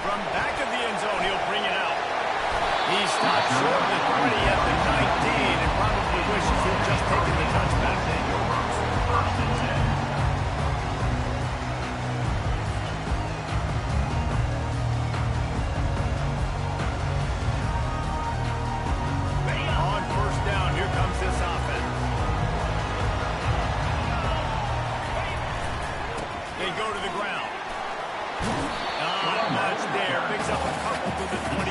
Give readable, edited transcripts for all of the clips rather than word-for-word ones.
From back of the end zone, he'll bring it out. He stopped short of the 20 at the 19 and probably wishes he'd just taken the touchback. First and 10. On first down, here comes this offense. They go to the ground. Not much there. Picks up a couple to the 22.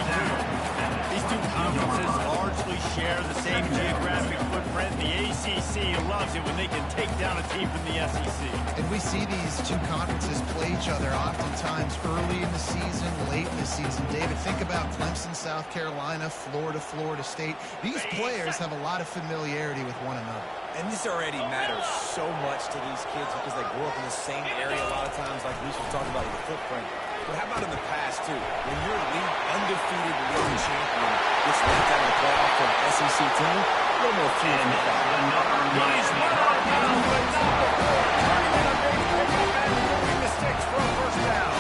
These two conferences largely share the same geographic footprint. The ACC loves it when they can take down a team from the SEC. And we see these two conferences play each other oftentimes early in the season, late in the season. David, think about Clemson, South Carolina, Florida, Florida State. These players have a lot of familiarity with one another. And this already matters so much to these kids because they grew up in the same area a lot of times, like we should talk about with the footprint. But how about in the past, too? When your undefeated league champion gets left out of the playoff from an SEC team, a little more fear in the crowd. He's run out of bounds, but not before turning in a big pickup and moving the sticks for a first down.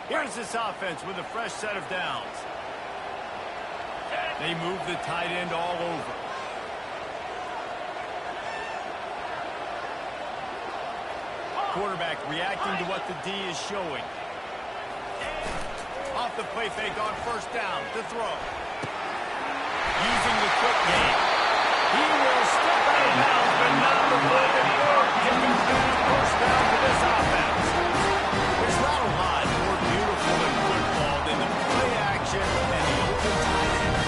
Here's this offense with a fresh set of downs. They move the tight end all over. Quarterback reacting to what the D is showing. Off the play fake on first down to throw. Using the quick game. He will step out of bounds, but not before the board giving first down to this offense. There's not a lot more beautiful than football than the play action and the open tight end.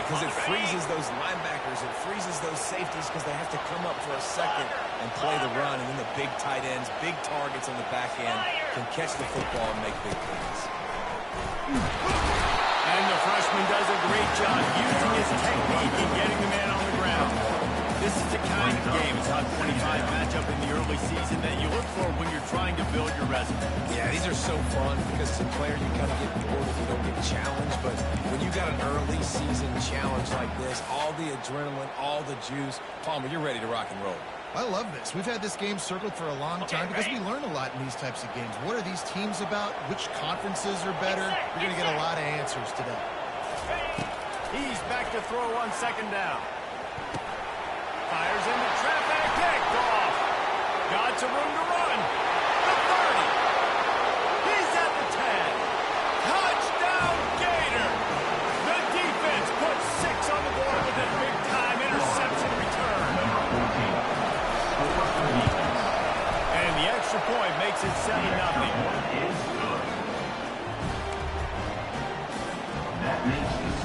Because it freezes those linebackers, it freezes those safeties because they have to come up for a second and play the run, and then the big tight ends, big targets on the back end can catch the football and make big plays. And the freshman does a great job using his technique and getting the man on the ground. This is the kind of game, a top 25 matchup in the early season that you look for when you're trying to build your resume. Yeah, these are so fun because as a player you kind of get bored if you don't get challenged, but when you got an early season challenge like this, all the adrenaline, all the juice, Palmer, you're ready to rock and roll. I love this. We've had this game circled for a long time because we learn a lot in these types of games. What are these teams about? Which conferences are better? You're going to get a lot of answers today. He's back to throw on second down. Fires into traffic, picked off. Got some room to run. The 30. He's at the 10. Touchdown, Gator. The defense puts 6 on the board with a big-time interception return. And the extra point makes it 7-0.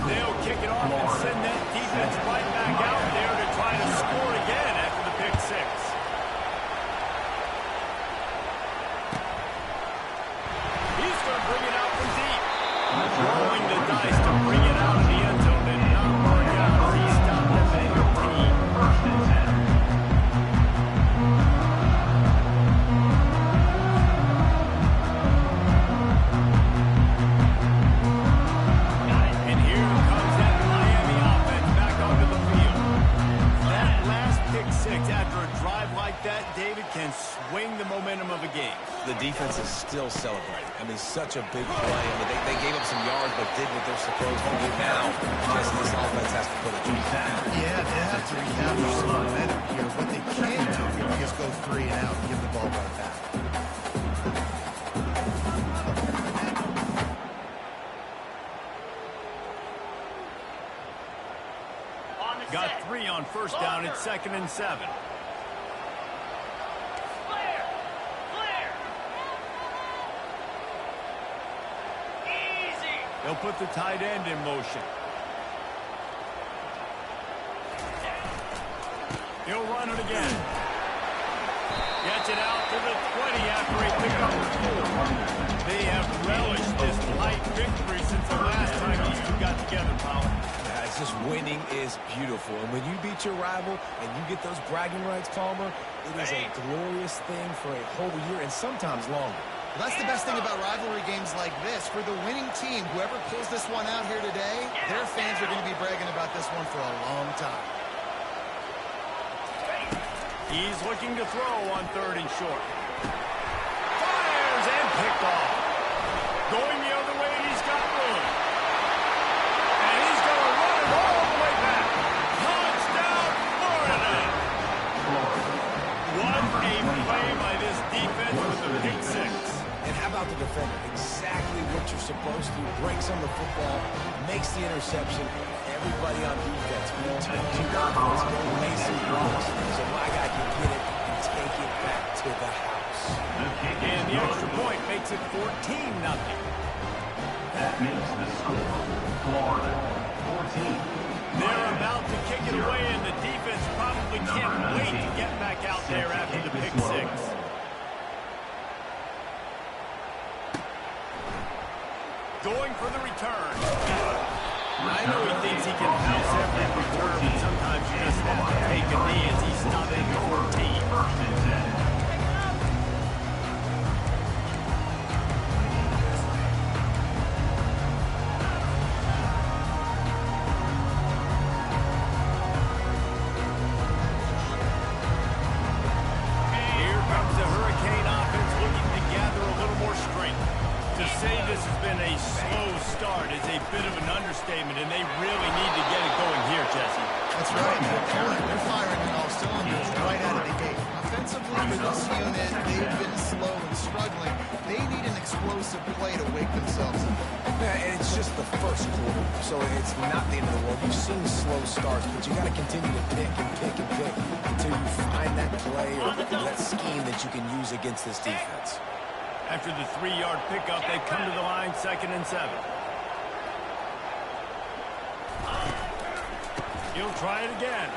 They'll kick it off and send that defense right back out there to try to score again after the pick 6. He's going to bring it out from deep. Rolling the dice to bring it out of the end zone and not work out as he stopped at the 13. First and 10. And here comes that Miami offense back onto the field. That last pick 6 after a drive like that, David, can swing the momentum of a game. The defense is still celebrating. I mean, such a big play. I mean, they gave up some yards, but did what they're supposed to do now. Just this offense has to put it together. Yeah, they have to recapture some momentum here. What they can't do is go 3 and out and give the ball right back. Got 3 on first down. It's 2nd and 7. They'll put the tight end in motion. He'll run it again. Gets it out to the 20 after he picked up the 4. They have relished this tight victory since the last time these two got together, Powell. Yeah, it's just winning is beautiful. And when you beat your rival and you get those bragging rights, Palmer, it is a glorious thing for a whole year and sometimes longer. Well, that's the best thing about rivalry games like this. For the winning team, whoever pulls this one out here today, their fans are going to be bragging about this one for a long time. He's looking to throw on 3rd and short. Fires and picked off. Going the other way, he's got room. And he's going to run it all the way back. Touchdown, Florida. What a play by this defense with the pick 6. And how about the defender? Exactly what you're supposed to. Breaks on the football, makes the interception. Everybody on defense, two offense, makes some blocks. So my guy can get it and take it back to the house. And the extra point makes it 14-0. That makes the score Florida 14. They're about to kick it away, and the defense probably can't wait to get back out there after the pick 6. Going for the return. I know he thinks he can bounce every return, but sometimes you just have to take a knee as he's stopping at 14. First and 10. Here comes the Hurricane offense looking to gather a little more strength. To say this has been a slow start is a bit of an understatement, and they really need to get it going here, Jesse. That's right. They're firing on all cylinders right out of the gate. Offensively, for this unit, they've been slow and struggling. They need an explosive play to wake themselves up. Yeah, and it's just the first quarter, so it's not the end of the world. You've seen slow starts, but you got to continue to pick and pick and pick until you find that play or that scheme that you can use against this defense. After the 3-yard pickup, they come to the line, 2nd and 7. He'll try it again.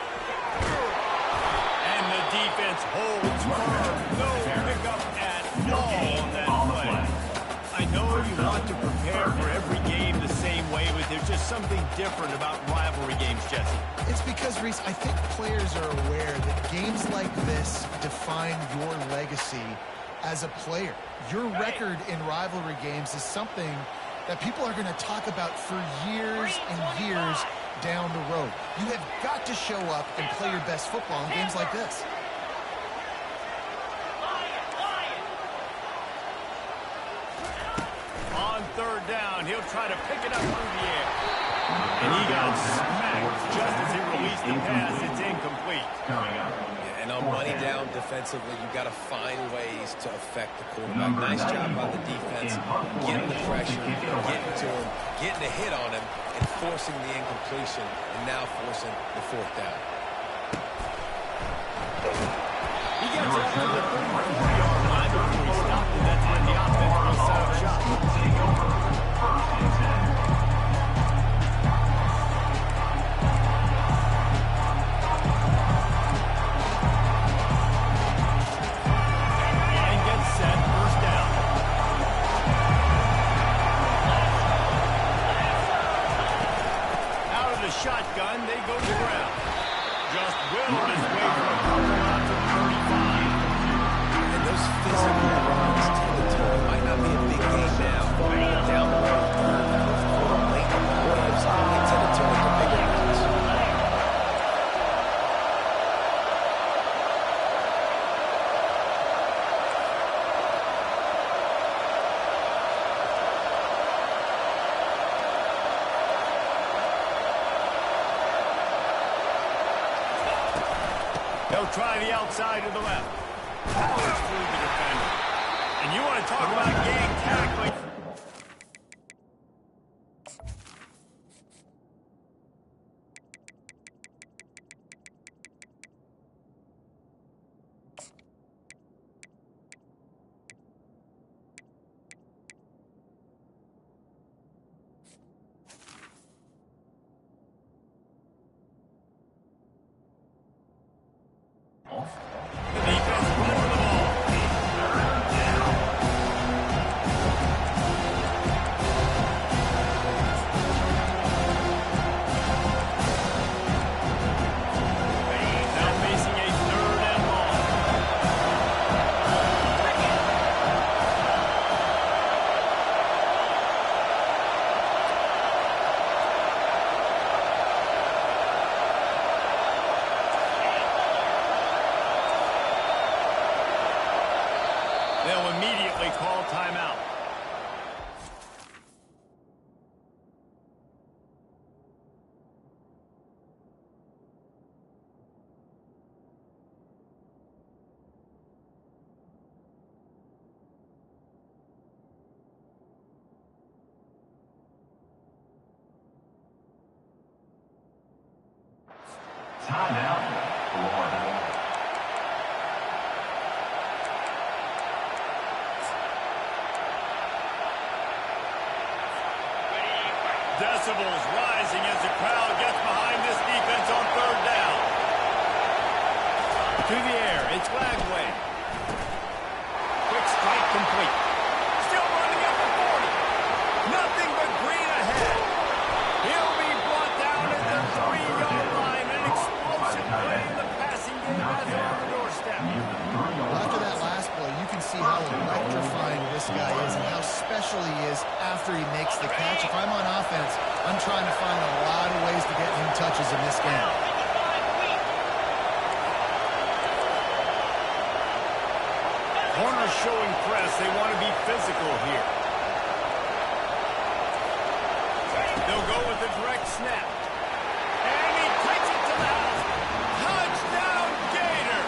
And the defense holds firm. No pickup at all on that play. I know you want to prepare for every game the same way, but there's just something different about rivalry games, Jesse. It's because, Reese, I think players are aware that games like this define your legacy as a player. Your record in rivalry games is something that people are going to talk about for years and years down the road. You have got to show up and play your best football in games like this. On 3rd down, he'll try to pick it up through the air. And he got smacked just as he released the pass. It's incomplete. Coming up. And on money down defensively, you've got to find ways to affect the quarterback. Nice job by the defense, getting the pressure, getting to him, getting a hit on him, and forcing the incompletion, and now forcing the 4th down. He gets up to the 34-yard line before he stopped, and that's when the offense will set up shop. Take over. First and 10. Shotgun, they go to the ground. Just willed his way from a couple out to 35. And those physical runs to the toe might not be a big game now, but down the road, for late games, they tend to turn into bigger runs. They'll try the outside to the left. Powers through the defender. And you want to talk about game tackling. The defense runs the ball. decibels rising as the crowd gets behind this defense on third down. To the air, it's Lagway. Quick strike complete. Still running up the 40. Nothing but green ahead. He'll be brought down at the 3-yard line. An explosive play in the passing game has him on the doorstep. After that last play, you can see how electrifying this guy is and how special he is after he makes the catch. If I'm on offense, I'm trying to find a lot of ways to get him touches in this game. Corners showing press. They want to be physical here. They'll go with a direct snap. And he takes it to the house. Touchdown, Gator!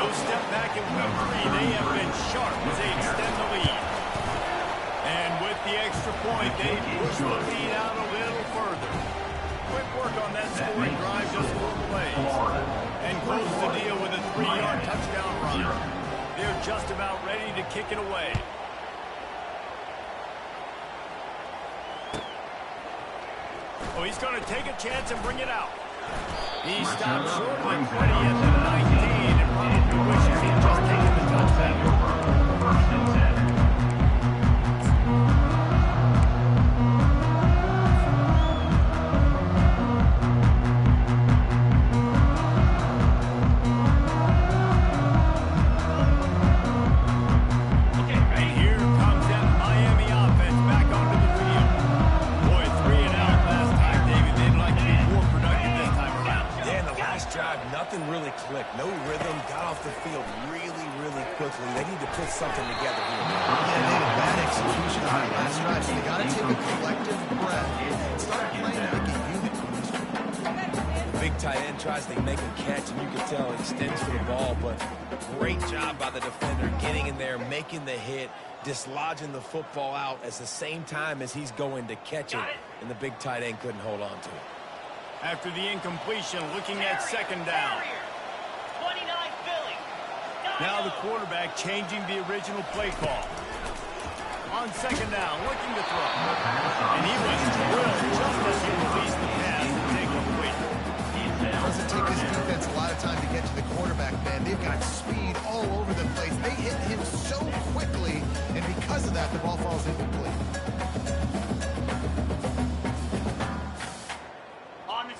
No step back in week 3. They have been sharp as they extend the lead. And with the extra point, they push the lead out a little further. Quick work on that scoring drive, just 4 plays. And close the deal with a 3-yard touchdown run. They're just about ready to kick it away. Oh, he's going to take a chance and bring it out. He stopped short of the 20 at the 19 and probably wishes he'd just taken the touchdown. First and 10. No rhythm, got off the field really quickly. They need to put something together here. Yeah, they had a bad execution on the last drive, so they got to take a collective breath and start playing like a unit. The big tight end tries to make a catch, and you can tell he extends for the ball, but great job by the defender getting in there, making the hit, dislodging the football out at the same time as he's going to catch it, and the big tight end couldn't hold on to it. After the incompletion, looking at second down. Now the quarterback changing the original play call. On second down, looking to throw. And he was drilled just as he released the pass to take it away. It doesn't take his defense a lot of time to get to the quarterback, man. They've got speed all over the place. They hit him so quickly, and because of that, the ball falls incomplete.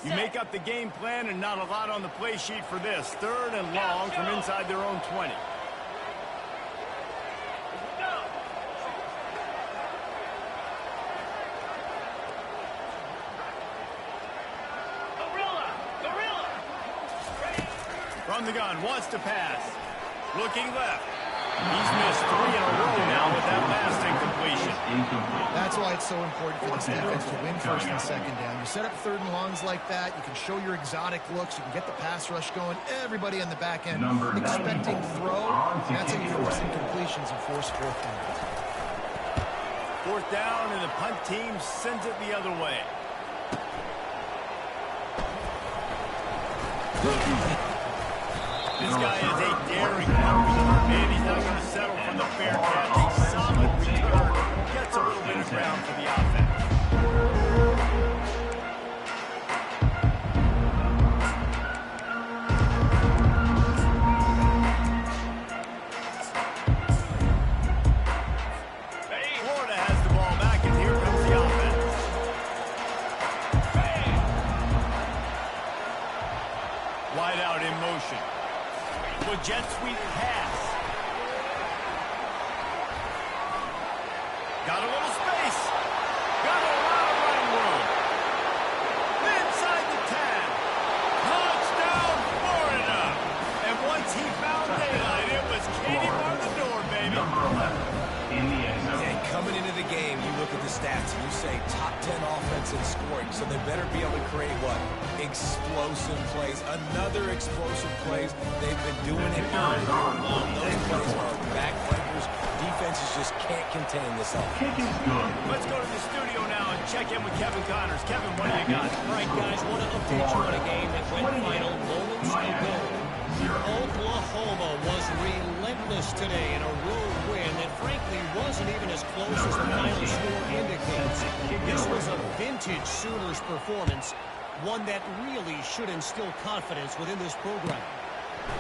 You make up the game plan and not a lot on the play sheet for this. Third and long from inside their own 20. From the gun, wants to pass. Looking left. He's missed 3 in a row now with that last incompletion. That's why it's so important for this defense to win first and second down. You set up third and longs like that, you can show your exotic looks, you can get the pass rush going, everybody on the back end expecting throw, and that's how you force incompletions and force fourth downs. Fourth down, and the punt team sends it the other way. This guy is a daring punter, and he's not going to settle for the fair catch. A solid return. Gets a little bit of ground for the offense. Florida has the ball back, and here comes the offense. Wide out in motion. With jet sweep pass. Got a little space. Got a lot of running room. Inside the 10. Touchdown, Florida. And once he found daylight, it was Katie bar the door, baby. Number 11 in the end zone. And coming into the game, you look at the stats and you say top 10 offense in scoring, so they better be able to create what? Explosive plays. Another explosive plays. They've been doing it all year long. Those plays are backbreakers. Defenses just can't contain this offense. Kick is good. Let's go to the studio now and check in with Kevin Connors. Kevin, what do you got? All right, guys, want to update you on a game that went final moments ago. Oklahoma was relentless today in a road win that frankly wasn't even as close as the final score indicates. This Sooners' performance, one that really should instill confidence within this program.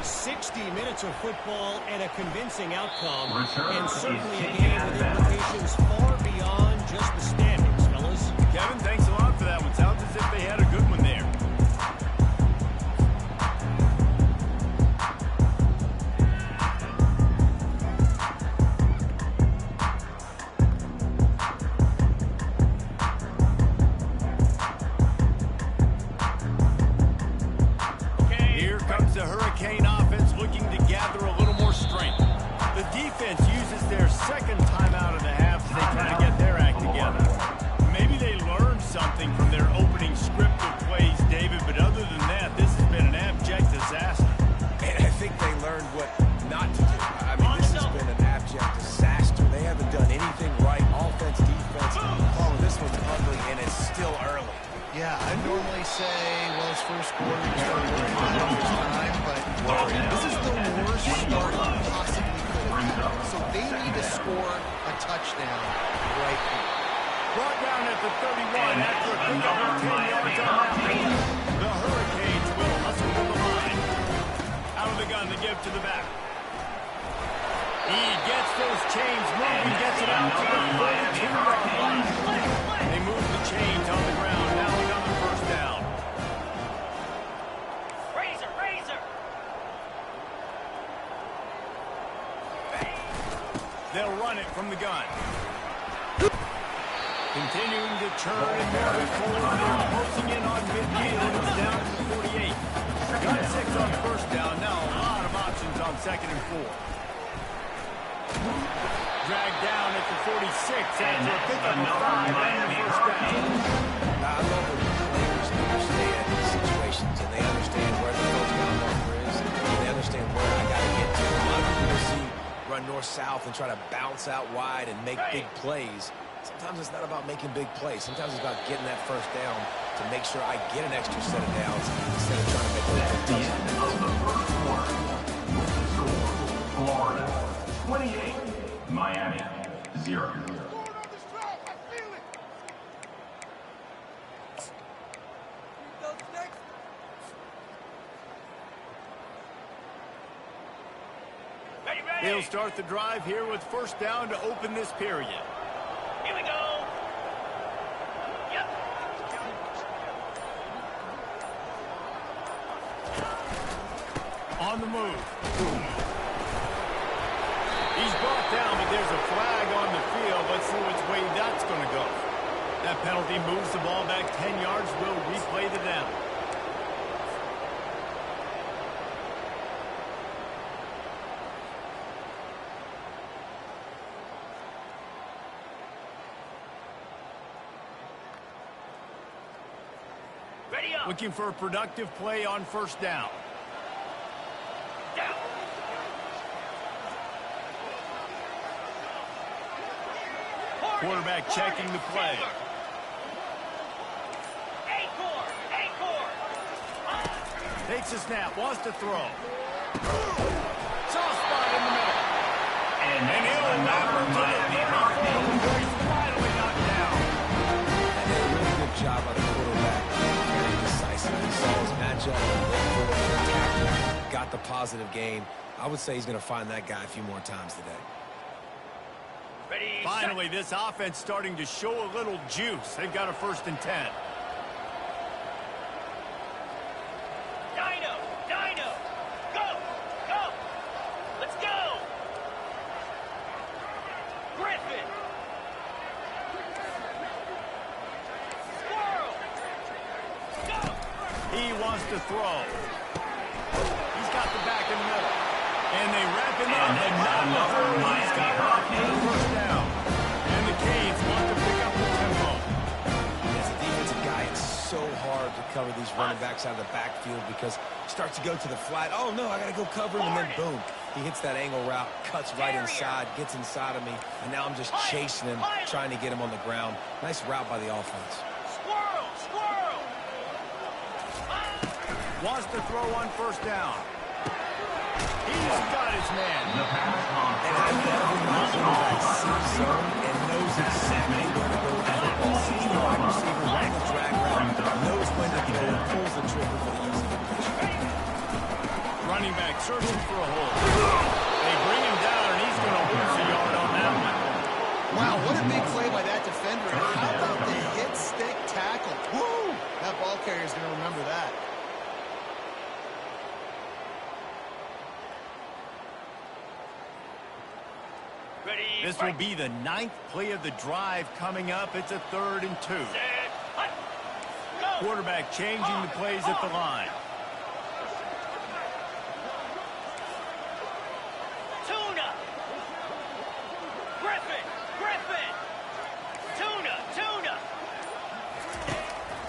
60 minutes of football and a convincing outcome, and certainly a game with implications far beyond just the standings, fellas. Kevin, thanks a lot for that one. Sounds as if they had a good one there. The Hurricane offense looking to gather a little more strength. The defense uses their second timeout of the half as they try to get their act together. Maybe they learned something from their opening scripted plays, David, but other than that, this has been an abject disaster. And I think they learned what not to do. I mean, this has been an abject disaster. They haven't done anything right. Offense, defense. Oh, this one's ugly, and it's still early. Yeah, I'd normally say, well, it's first quarter, you start worrying about this time, but this is the worst start you possibly could have had. So they need to score a touchdown right here. Brought down at the 31 after a pickup of 10 yards on that play. The Hurricanes will hustle to the line. Out of the gun to give to the back. He gets those chains moving, gets it out to the 42-yard line. They move the chains on the ground. Now another first down. Razor! They'll run it from the gun. Continuing to churn and move it forward. They're closing in on midfield. It's down to the 48. Got 6 on first down. Now a lot of options on second and 4. Dragged down at the 46 after a pickup of 5 and the first down. I love when players understand situations and they understand where the first down marker is and they understand where I got to get to. A lot of people see run north-south and try to bounce out wide and make big plays. Sometimes it's not about making big plays. Sometimes it's about getting that first down to make sure I get an extra set of downs instead of trying to make those big touchdowns. Florida 28, Miami 0. They'll start the drive here with first down to open this period. Here we go. Yep. On the move. He's brought down, but there's a flag on the field. Let's see which way that's going to go. That penalty moves the ball back 10 yards. We'll replay the down. Ready up. Looking for a productive play on first down. Down. Quarterback checking the play. Acorn. Takes a snap, wants to throw. Soft spot in the middle. And he'll remember to the 34 before he's finally knocked down. And a really good job by the quarterback. Very decisive. He saw his matchup, went for it, attacked it, got the positive gain. I would say he's going to find that guy a few more times today. Ready. Finally, this offense starting to show a little juice. They've got a 1st and 10. Dino. Go. Let's go. Griffin. Squirrel. Go. He wants to throw. He's got the back in the middle. And they wrap him up and not before he's got off for the first down. And the Canes want to pick up the tempo. As a defensive guy, it's so hard to cover these running backs out of the backfield because he starts to go to the flat. Oh, no, I got to go cover him, and then boom. He hits that angle route, cuts right inside, gets inside of me, and now I'm just chasing him, trying to get him on the ground. Nice route by the offense. Squirrel. Wants to throw on first down. He's got his man. And I love when my quarterback sees zone and knows exactly where to go with the football. Sees the wide receiver, running the drag strictly for the easy completion. Running back searching for a hole. They bring him down, and he's going to lose a yard on that one. Wow, what a big play by that defender. And how about the hit stick tackle? Woo! That ball carrier is going to remember that. Ready, This fight. will be the 9th play of the drive coming up. It's a 3rd and 2. Set, hut. Go. Quarterback changing the plays at the line. Tuna. Griffin. Griffin. Tuna.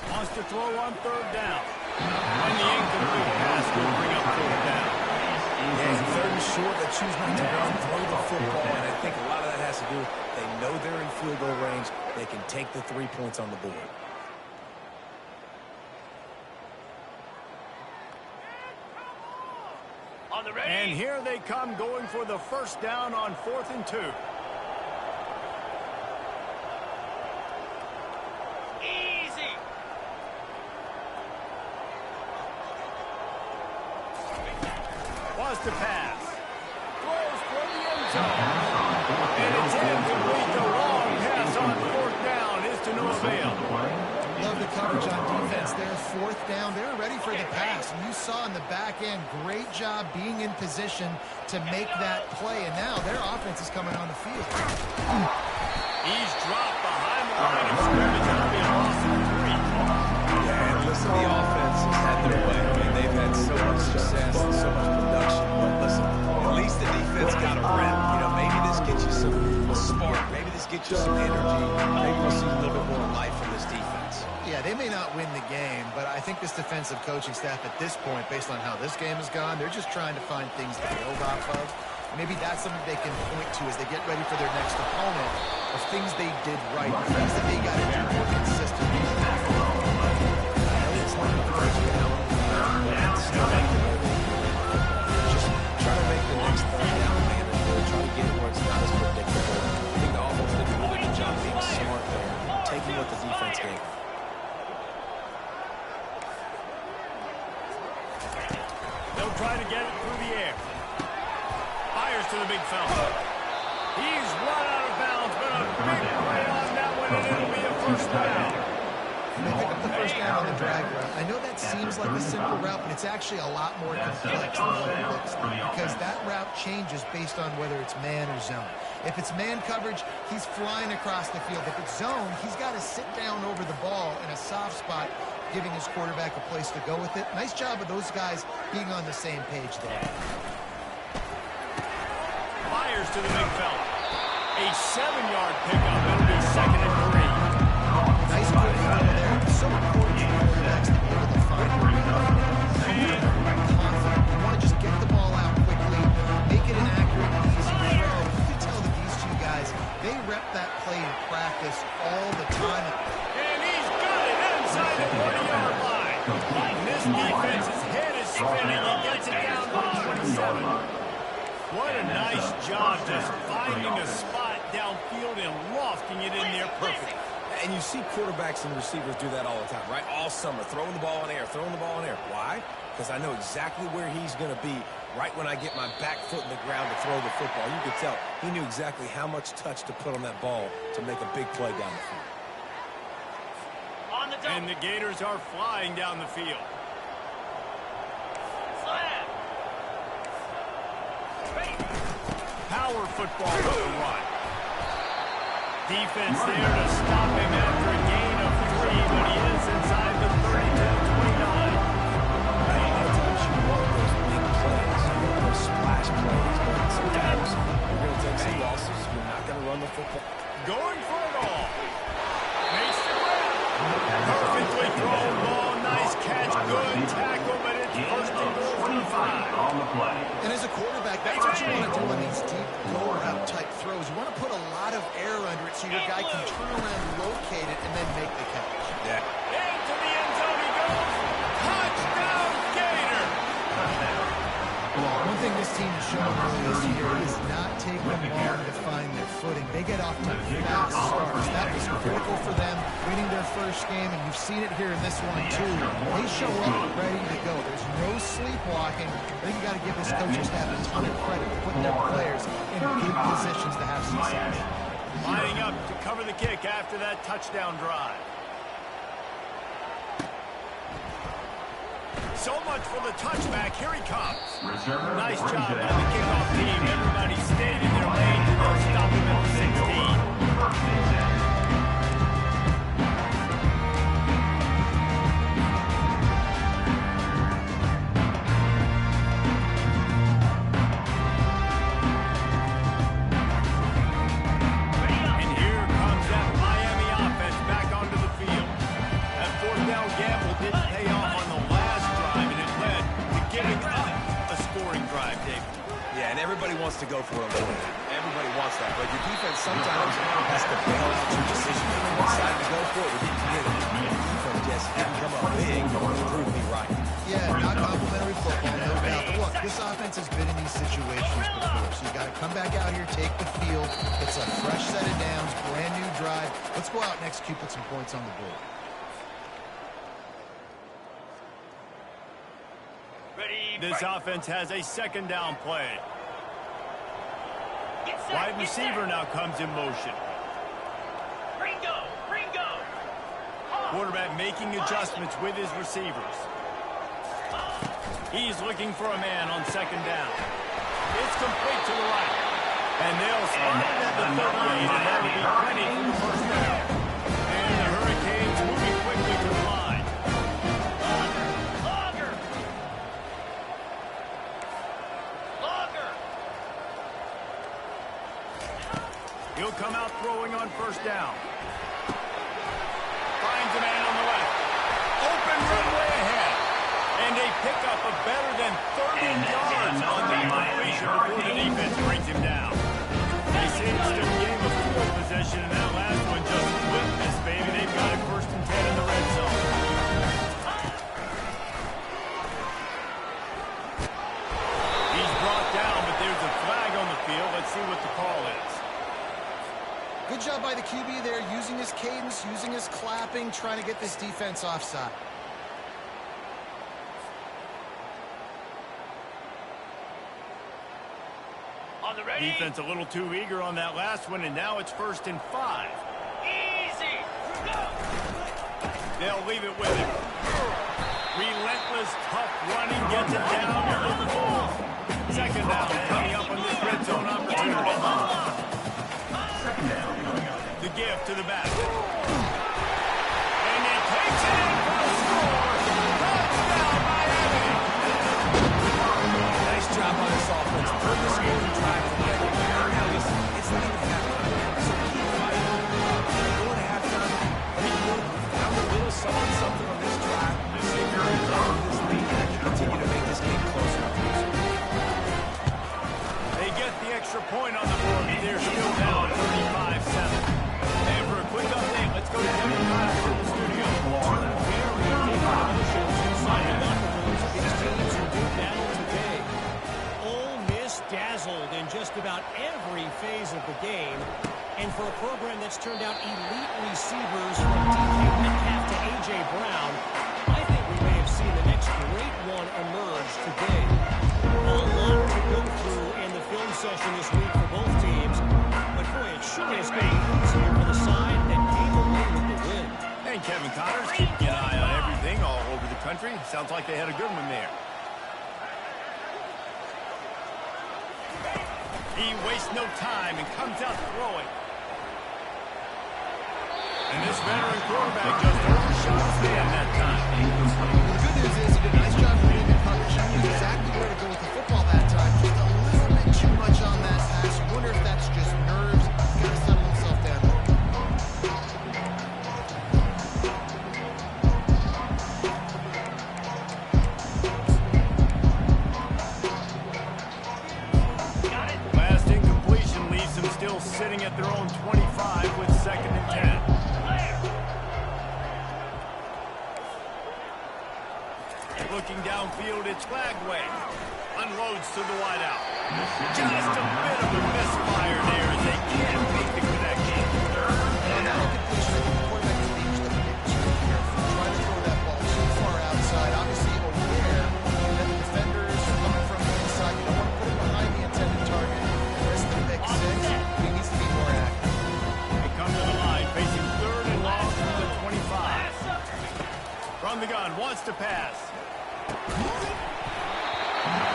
Wants to throw on 3rd down. And the incomplete pass will bring up 4th down. Yeah, 3rd and short, they choose not to run, throw the football, and I think a lot of that has to do with they know they're in field goal range. They can take the 3 points on the board. On the ready. And here they come going for the 1st down on 4th and 2. Easy. Was to pass. Throws for the end zone. And it's incomplete. The long pass on 4th down is to no avail. Love the coverage on defense there. 4th down. They're ready for the pass. And you saw in the back end, great job being in position to make that play. And now their offense is coming on the field. He's dropped behind the line of scrimmage. That'll be a loss of 3. Yeah, and listen, the offense has had their way. I mean, they've had so much success and so much production. But listen, at least the defense got a rep. You know, maybe this gets you a spark. Maybe this gets you some energy. Maybe we'll see a little bit more life from this defense. Yeah, they may not win the game, but I think this defensive coaching staff at this point, based on how this game has gone, they're just trying to find things to build off of. Maybe that's something they can point to as they get ready for their next opponent of things they did right, things that they got to do more consistently. It's like the first down. Just try to make the next 3rd down manageable. Try to get it where it's not as predictable. I think the offense did a really good job being smart there, taking what the defense gave them. They'll try to get it through the air. Fires to the big fella. He's run out of bounds, but a big play on that one, and it'll be a 1st down. They pick up the 1st down on the drag route. I know that seems like a simple route, but it's actually a lot more complex than what it looks like because that route changes based on whether it's man or zone. If it's man coverage, he's flying across the field. If it's zone, he's got to sit down over the ball in a soft spot, giving his quarterback a place to go with it. Nice job of those guys being on the same page there. Fires to the big fella. A 7-yard pickup. It'll be 2nd and 3. Nice quick run there. It's so important to quarterbacks to be able to find a rhythm. Confident. You want to just get the ball out quickly, make it an accurate, easy throw. You can tell that these two guys, they rep that play in practice all the time. And he's got it inside the 40-yard line. And this defense's head is spinning. He gets it down to the 27. What a nice job just finding a spot downfield and lofting it in there perfect. And you see quarterbacks and receivers do that all the time, right? All summer, throwing the ball in air, throwing the ball in air. Why? Because I know exactly where he's going to be right when I get my back foot in the ground to throw the football. You could tell he knew exactly how much touch to put on that ball to make a big play down the field. On the double. And the Gators are flying down the field. Slam. Power football with the run. Defense there to stop him after a gain of 3, but he is inside the 30-29. Sometimes you want those big plays, those splash plays, but sometimes you're going to take some losses. You're not going to run the football. Going for it all. Makes the grab. Perfectly thrown ball. Nice catch. Good tackle, but it's 1st and goal from the 5. On the play. And as a quarterback, that's what you want to do on these deep, lower out type throws. You want to put a lot of air under it so your guy can turn around, locate it, and then make the catch. Yeah. Into the end zone he goes. Touchdown, Gator. One thing this team has shown early this year is not take them long to find their footing. They get off to fast starts. That was critical for them, winning their 1st first game, and you've seen it here in this one too. They show up ready to go. There's no sleepwalking. I think you got to give this coaching staff a ton of credit for putting their players in good positions to have success. Lining up to cover the kick after that touchdown drive. So much for the touchback. Here he comes. Nice job by the kickoff team. Everybody stayed in their lane to stop him at the 16. Everybody wants to go for it. Everybody wants that, but your defense sometimes has to bail out your decision. If you decide to go for it, we didn't get it. The defense just didn't come up big to prove me right. Yeah, not complimentary football, no doubt. But look, this offense has been in these situations before, so you got to come back out here, take the field. It's a fresh set of downs, brand new drive. Let's go out and execute, put some points on the board. This offense has a second down play. Wide receiver now comes in motion. Quarterback making adjustments with his receivers. He's looking for a man on second down. It's complete to the right. And they'll spot it at the 38, and that'll be plenty for the first down. And the Hurricanes moving quickly to the line. He'll come out throwing on first down. Finds a man on the left. Open runway ahead. And a pickup of better than 30 yards on that completion before the defense brings him down. They say it's still a game of field possession, and that last one just whipped this baby. They've got it 1st and 10 in the red zone. He's brought down, but there's a flag on the field. Let's see what the call is. Good job by the QB there, using his cadence, using his clapping, trying to get this defense offside. On the ready. Defense a little too eager on that last one, and now it's 1st and 5. Easy. Go. They'll leave it with him. Relentless, tough running, gets it down to the ball. Second down coming up on this red zone opportunity. The gift to the back. And he takes it in for a score. Touchdown, Miami. Nice job on this offense. Purpose game to drive from there. Now listen, it's not even happening. So keep fighting. Go to halftime. I'm a little something on this drive. The Savior is on this lead. Continue to make this game closer. They get the extra point on the board, but they're still down 35-7. And for a quick update, let's go to Kevin Connor from the studio. Ole Miss dazzled in just about every phase of the game. And for a program that's turned out elite receivers from DK Metcalf to A.J. Brown, I think we may have seen the next great one emerge today. A lot to go through in the film session this week for both teams. But boy, it sure is going to be easier for the side that came away with the win. And Kevin Connors keeping an eye on everything all over the country. Sounds like they had a good one there. He wastes no time and comes out throwing. And this veteran quarterback just overshot his man that time. The good news is he did a nice job reading the coverage. He knew exactly where to go with the football that time. Just a little bit too much on that pass. You wonder if that's just nerves. He's got to settle himself down. Last incompletion leaves them still sitting at their own 25 with 2nd and 10. Looking downfield, it's Flagway. Unloads to the wideout. Just a bit of a misfire there as they can't make the connection. And that incompletion, I think the quarterback is dangerous. From the gun, wants to pass.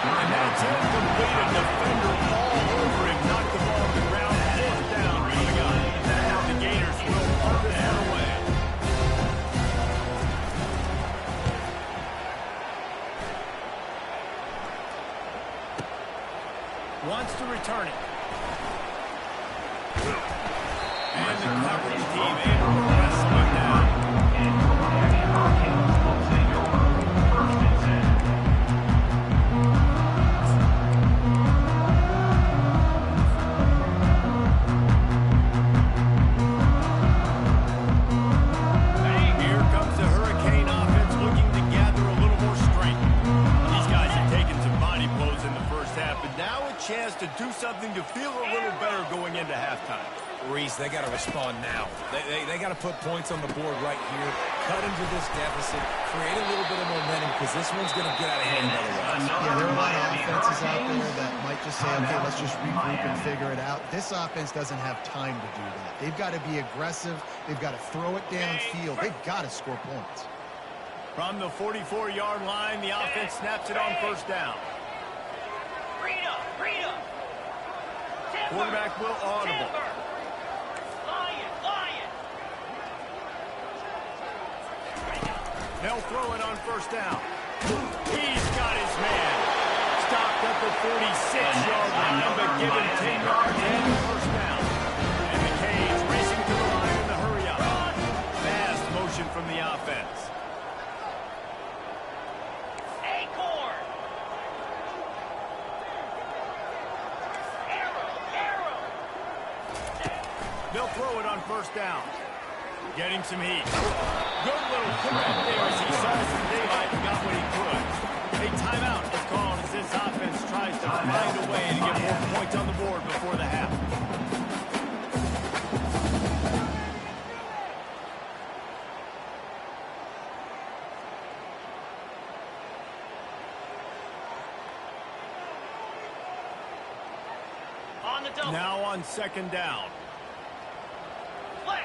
And that's incomplete. A defender all over him. Knocked the ball to the ground. Fourth down from the gun. Now the Gators will punt this one away. Wants to return it. And the coverage team able to wrestle him down. Here comes the Hurricane offense looking to gather a little more strength. These guys have taken some body blows in the first half, but now a chance to do something to feel a little better going into halftime. Reese, they got to respond now. They got to put points on the board right here, cut into this deficit, create a little bit of momentum, because this one's going to get out of hand otherwise. Yeah, there are a lot of offenses out there that might just say, okay, let's just regroup and figure it out. This offense doesn't have time to do that. They've got to be aggressive. They've got to throw it downfield. They've got to score points. From the 44-yard line, the offense snaps it on first down. Freedom, freedom. Timber. Quarterback will audible. Timber. Lion, lion. They'll throw it on first down. He's got his man. Stopped at the 46-yard line, but given 10 yards and the first down. And the Canes racing to the line in the hurry up. Fast motion from the offense. Acorn. Arrow. They'll throw it on first down. Getting some heat. Good little putback there as he saw some daylight and got what he could. A timeout is called as this offense tries to find a way to get more points on the board before the half. On the double. Now on second down. Flex.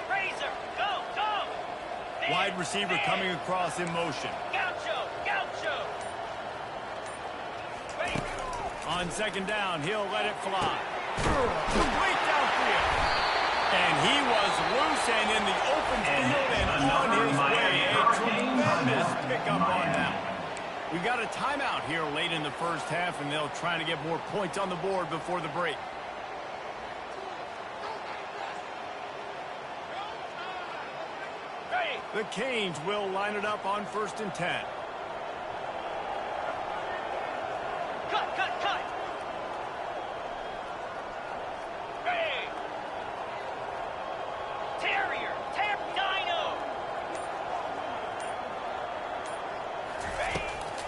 Razor. Go. Wide receiver coming across in motion. Gaucho. On second down, he'll let it fly. Complete downfield. And he was loose and in the open field and on his way. A tremendous pickup on that one. We got a timeout here late in the first half, and they'll try to get more points on the board before the break. The Canes will line it up on 1st and 10. Cut. Hey. Terrier. Dino.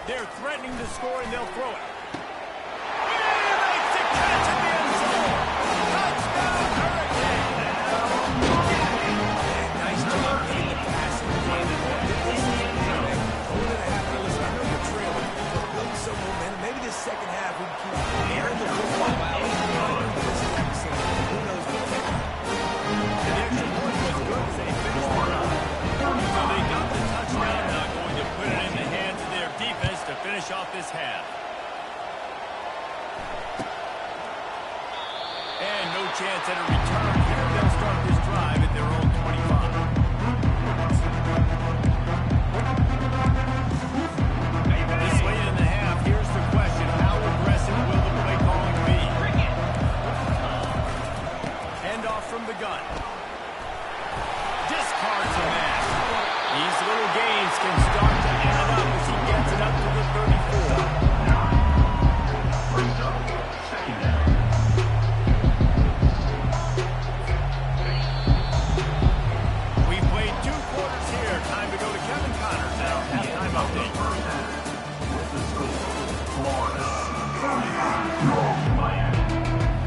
They're threatening to score, and they'll throw it. He makes the catch in the end zone. Touchdown, Hurricane. Nice job getting the pass in the game. This is the game. Going to the half, listen, I know you're trailing. Building some momentum. Maybe this second half we can keep airing the football out. Who knows what can happen. And the extra point was good as they finished the drive. So they got the touchdown, now going to put it in the hands of their defense to finish off this half. And no chance at a return here. They'll start this drive at their own 25. This late in the half, here's the question. How aggressive will the play calling be? Hand off from the gun. Discards a man. These little gains can start to add up as he gets it up to the 34. First up, second down. We played 2 quarters here. Time to go to Kevin Connors now. Halftime update. With the score, Florida 35, Miami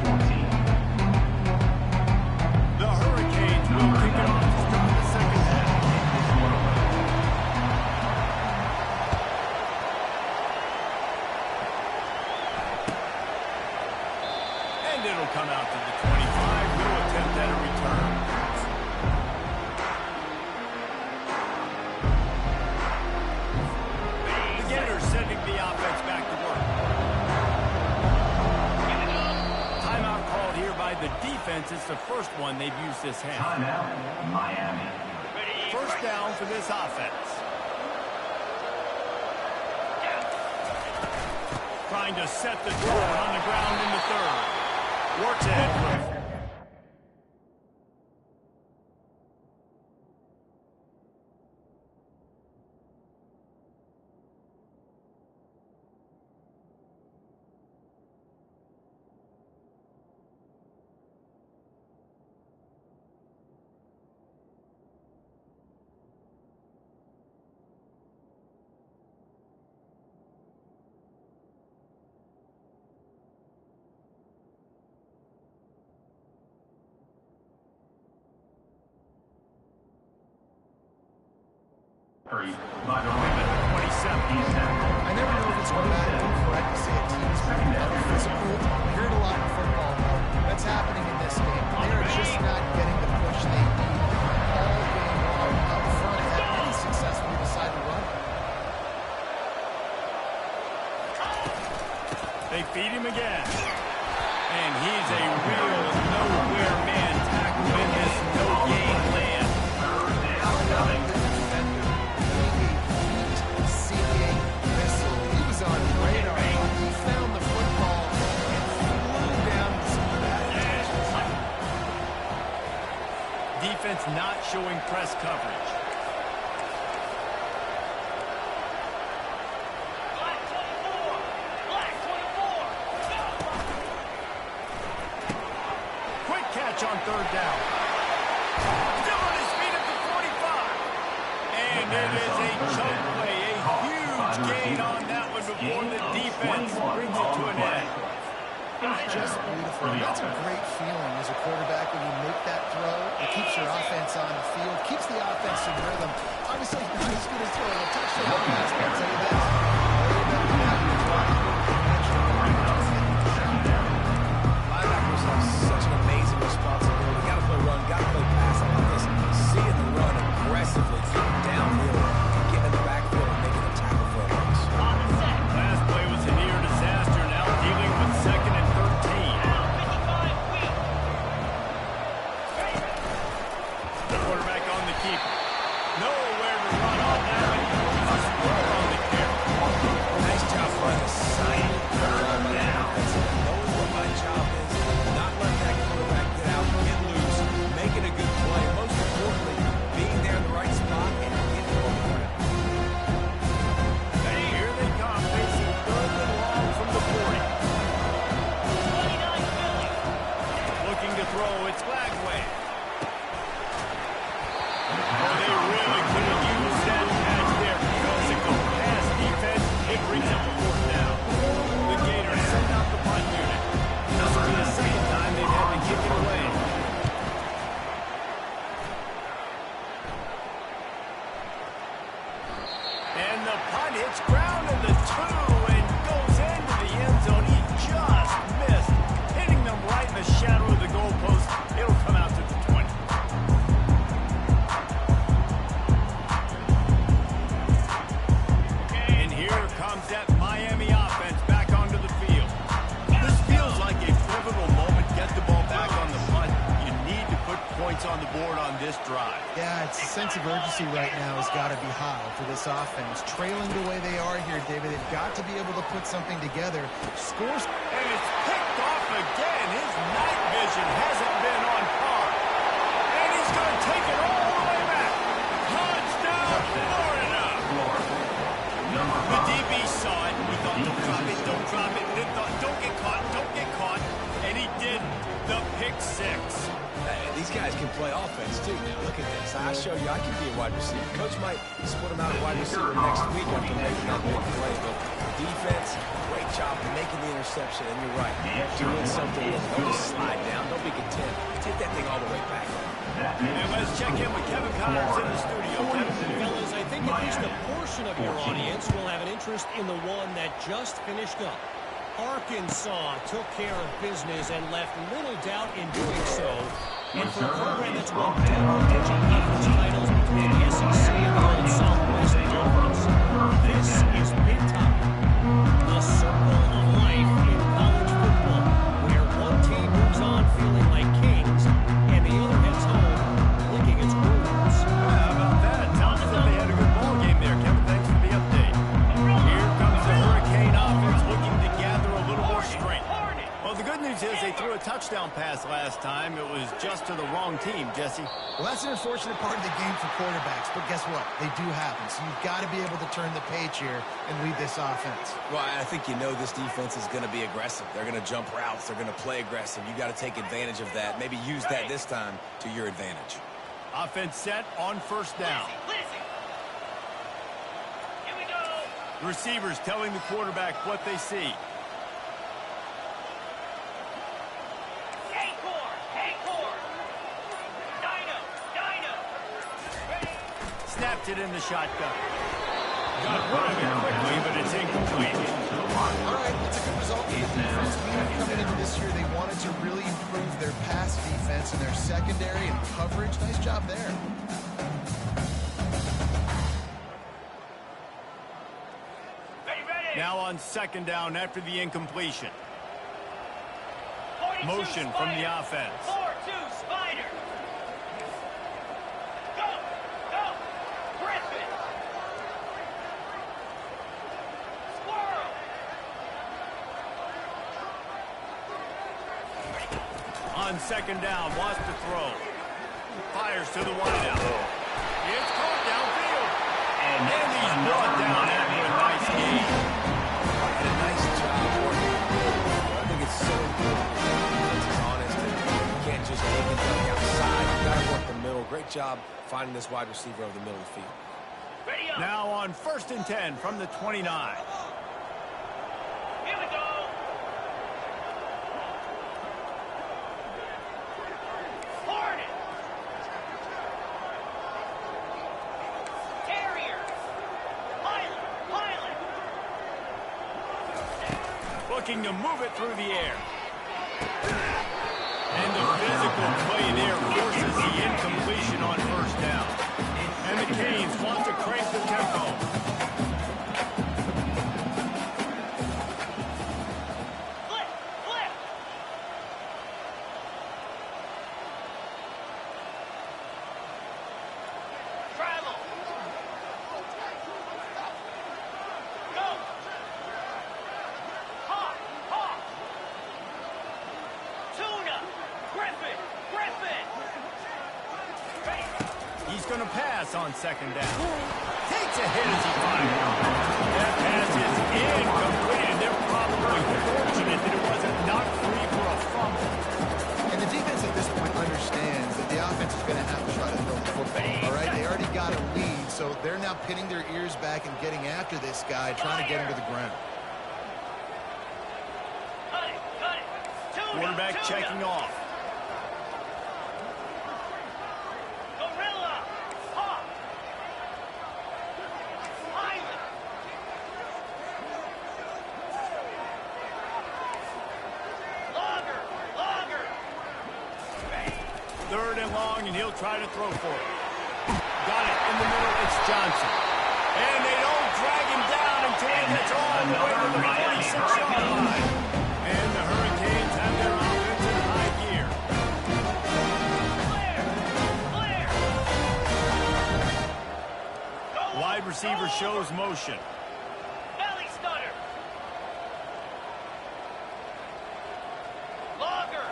14. The Hurricanes will kick it off to start the second half. the first one they've used this half. Timeout, Miami. First down for this offense. Trying to set the tone on the ground in the third. Works ahead for it. By the way, 27. I never know if it's grammatically correct to say a team is being physical. We heard a lot in football, though. That's happening in this game. They are just not getting the push they need all game long. Up front, have any success when we decide to run. They feed him again. And he's a real nowhere man tackle in this no-gain land. Defense not showing press coverage. Black 24. Black 24. Go. Quick catch on third down. Still on his feet at the 45. And it is a chunk play. A huge gain on that one before the defense brings it to an end. Just beautiful. And that's a great feeling as a quarterback when you make that throw. It keeps your offense on the field, keeps the offense in rhythm. Obviously, not as good as throwing a touchdown pass, but I'll tell you this. Linebackers have such an amazing responsibility. Got to play run, got to play pass. How about this? Seeing the run aggressively, getting downhill, getting in the backfield, and making a tackle for a loss. On the set. Last play was a near disaster. Now dealing with 2nd and 13. Now 55 weak. The quarterback on the keeper. Nowhere to run on that one. He's a scorer on the carry. Nice job running a silent third down. Knowing what my job is, not letting that quarterback get out, get loose, making a good play. Most importantly, being there in the right spot and getting on the ground. Hey, here they come, facing 3rd and long from the 40. 29 Philly. Looking to throw, it's Flagway. Oh, they really could have used that catch there. Physical pass defense. It brings up a 4th down. The Gators send out the punt unit. This will be the 2nd time they've had to kick it away. And the punt hits ground in the 2 and goes into the end zone. He just missed, hitting them right in the shadow of the goalpost. It'll come out to the 20. And here comes that Miami offense back onto the field. This feels like a pivotal moment. Get the ball back on the punt. You need to put points on the board on this drive. Yeah, it's a sense of urgency right now has got to be high for this offense. Trailing the way they are here, David, they've got to be able to put something together. Scores. And it's picked off again. His night vision hasn't been on par. And he's going to take it all the way back. Touchdown, Florida. The DB saw it. He thought, don't drop it, don't drop it. Then thought, don't get caught, don't get caught. And he did the pick 6. These guys can play offense, too. Now, look at this. I show you I can be a wide receiver. Coach might split him out a wide receiver next week after making that big play. But defense, great job making the interception. And you're right. Doing something. Don't just slide down. Don't be content. Take that thing all the way back. And let's check in with Kevin Connors in the studio. Kevin. Fellas, I think at least a portion of your audience will have an interest in the one that just finished up. Arkansas took care of business and left little doubt in doing so. And for a program that's won double-digit conference titles between the SEC and the Old Southwest Conference, this is big time. The circle of life in college football, where one team moves on feeling like kings pass to the wrong team, Jesse. Well, that's an unfortunate part of the game for quarterbacks, but guess what? They do happen, so you've got to be able to turn the page here and lead this offense. Well, I think you know this defense is going to be aggressive. They're going to jump routes. They're going to play aggressive. You got to take advantage of that. Maybe use that this time to your advantage. Offense set on first down. Listen. Here we go. The receivers telling the quarterback what they see. Snapped it in the shotgun. Got rid of it quickly, but it's incomplete. All right, that's a good result for the defense. We knew coming into this year they wanted to really improve their pass defense and their secondary and coverage. Nice job there. Ready. Now on second down after the incompletion. 42 Motion from the Spider. offense. 4-2 Spider. Go. Griffin. Squirrel. On second down, wants to throw. Fires to the wideout. It's caught downfield. And he's brought down after a nice game. And a nice job working. I think it's so important. Defense is honest. You can't just take it outside. You got to work the middle. Great job finding this wide receiver over the middle of the field. Ready up. Now on first and 10 from the 29. Here we go. Hornet. Terrier. Pilot. Looking to move it through the air. And the physical play there forces the incompletion on first down. And the Canes want to crank the tempo. Flip. Travel. Go. Hawk. Tuna. Griffin. He's going to pass on second down. Takes a hit as he fires. That pass is incomplete, and they're probably fortunate that it wasn't knocked free for a fumble. And the defense at this point understands that the offense is going to have to try to throw the football. All right, they already got a lead, so they're now pinning their ears back and getting after this guy, trying to get him to the ground. Cut it. Tuna. Quarterback checking off. Gorilla. Hawk. Pilot. Logger. Third and long, and he'll try to throw for it. Got it in the middle. It's Johnson. And they don't drag him down until he gets all the way to the 46-yard line. And the Hurricanes have their offense in high gear. Clear. Wide receiver shows motion. Belly stunner. Logger.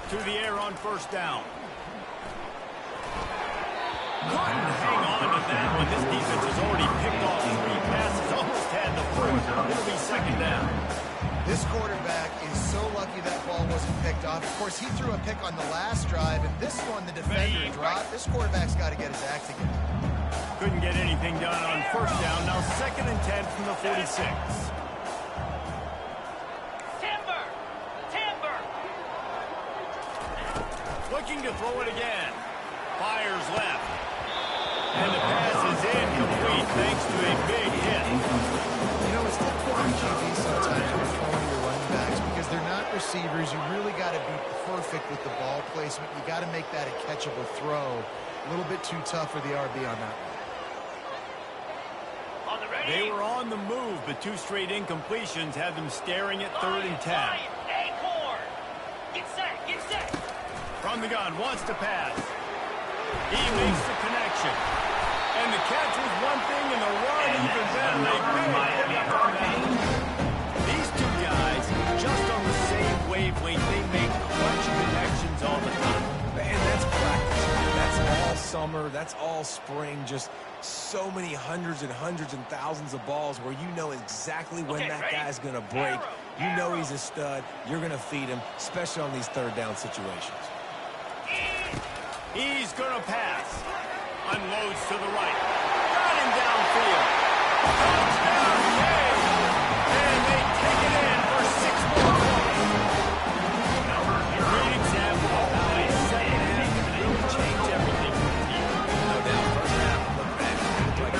To the air on first down. Couldn't hang on to that one. This defense has already picked off 3 passes. Almost had the fourth. It'll be second down. This quarterback is so lucky that ball wasn't picked off. Of course, he threw a pick on the last drive, and this one the defender dropped. This quarterback's got to get his act together. Couldn't get anything done on first down. Now second and 10 from the 46. Timber. Looking to throw it again. Fires left. And the pass is incomplete thanks to a big hit. You know, it's difficult on QB sometimes when you're throwing your running backs because they're not receivers. You really got to be perfect with the ball placement. You got to make that a catchable throw. A little bit too tough for the RB on that one. On the ready. They were on the move, but 2 straight incompletions had them staring at third and 10. Acorn. Get set. From the gun, wants to pass. He makes the connection. And the catch was one thing, and the run even better. They Miami Hurricanes. These 2 guys wavelength. They make clutch connections all the time. And that's practice. That's all summer. That's all spring. Just so many hundreds and thousands of balls where you know exactly when that guy's going to break. You know he's a stud. You're going to feed him, especially on these third down situations. He's going to pass. Unloads to the right. Got him downfield. Touchdown, Jay. And they take it in for 6 more points. Great example of how a second half can really change everything for the team. No doubt. First half, look back. Like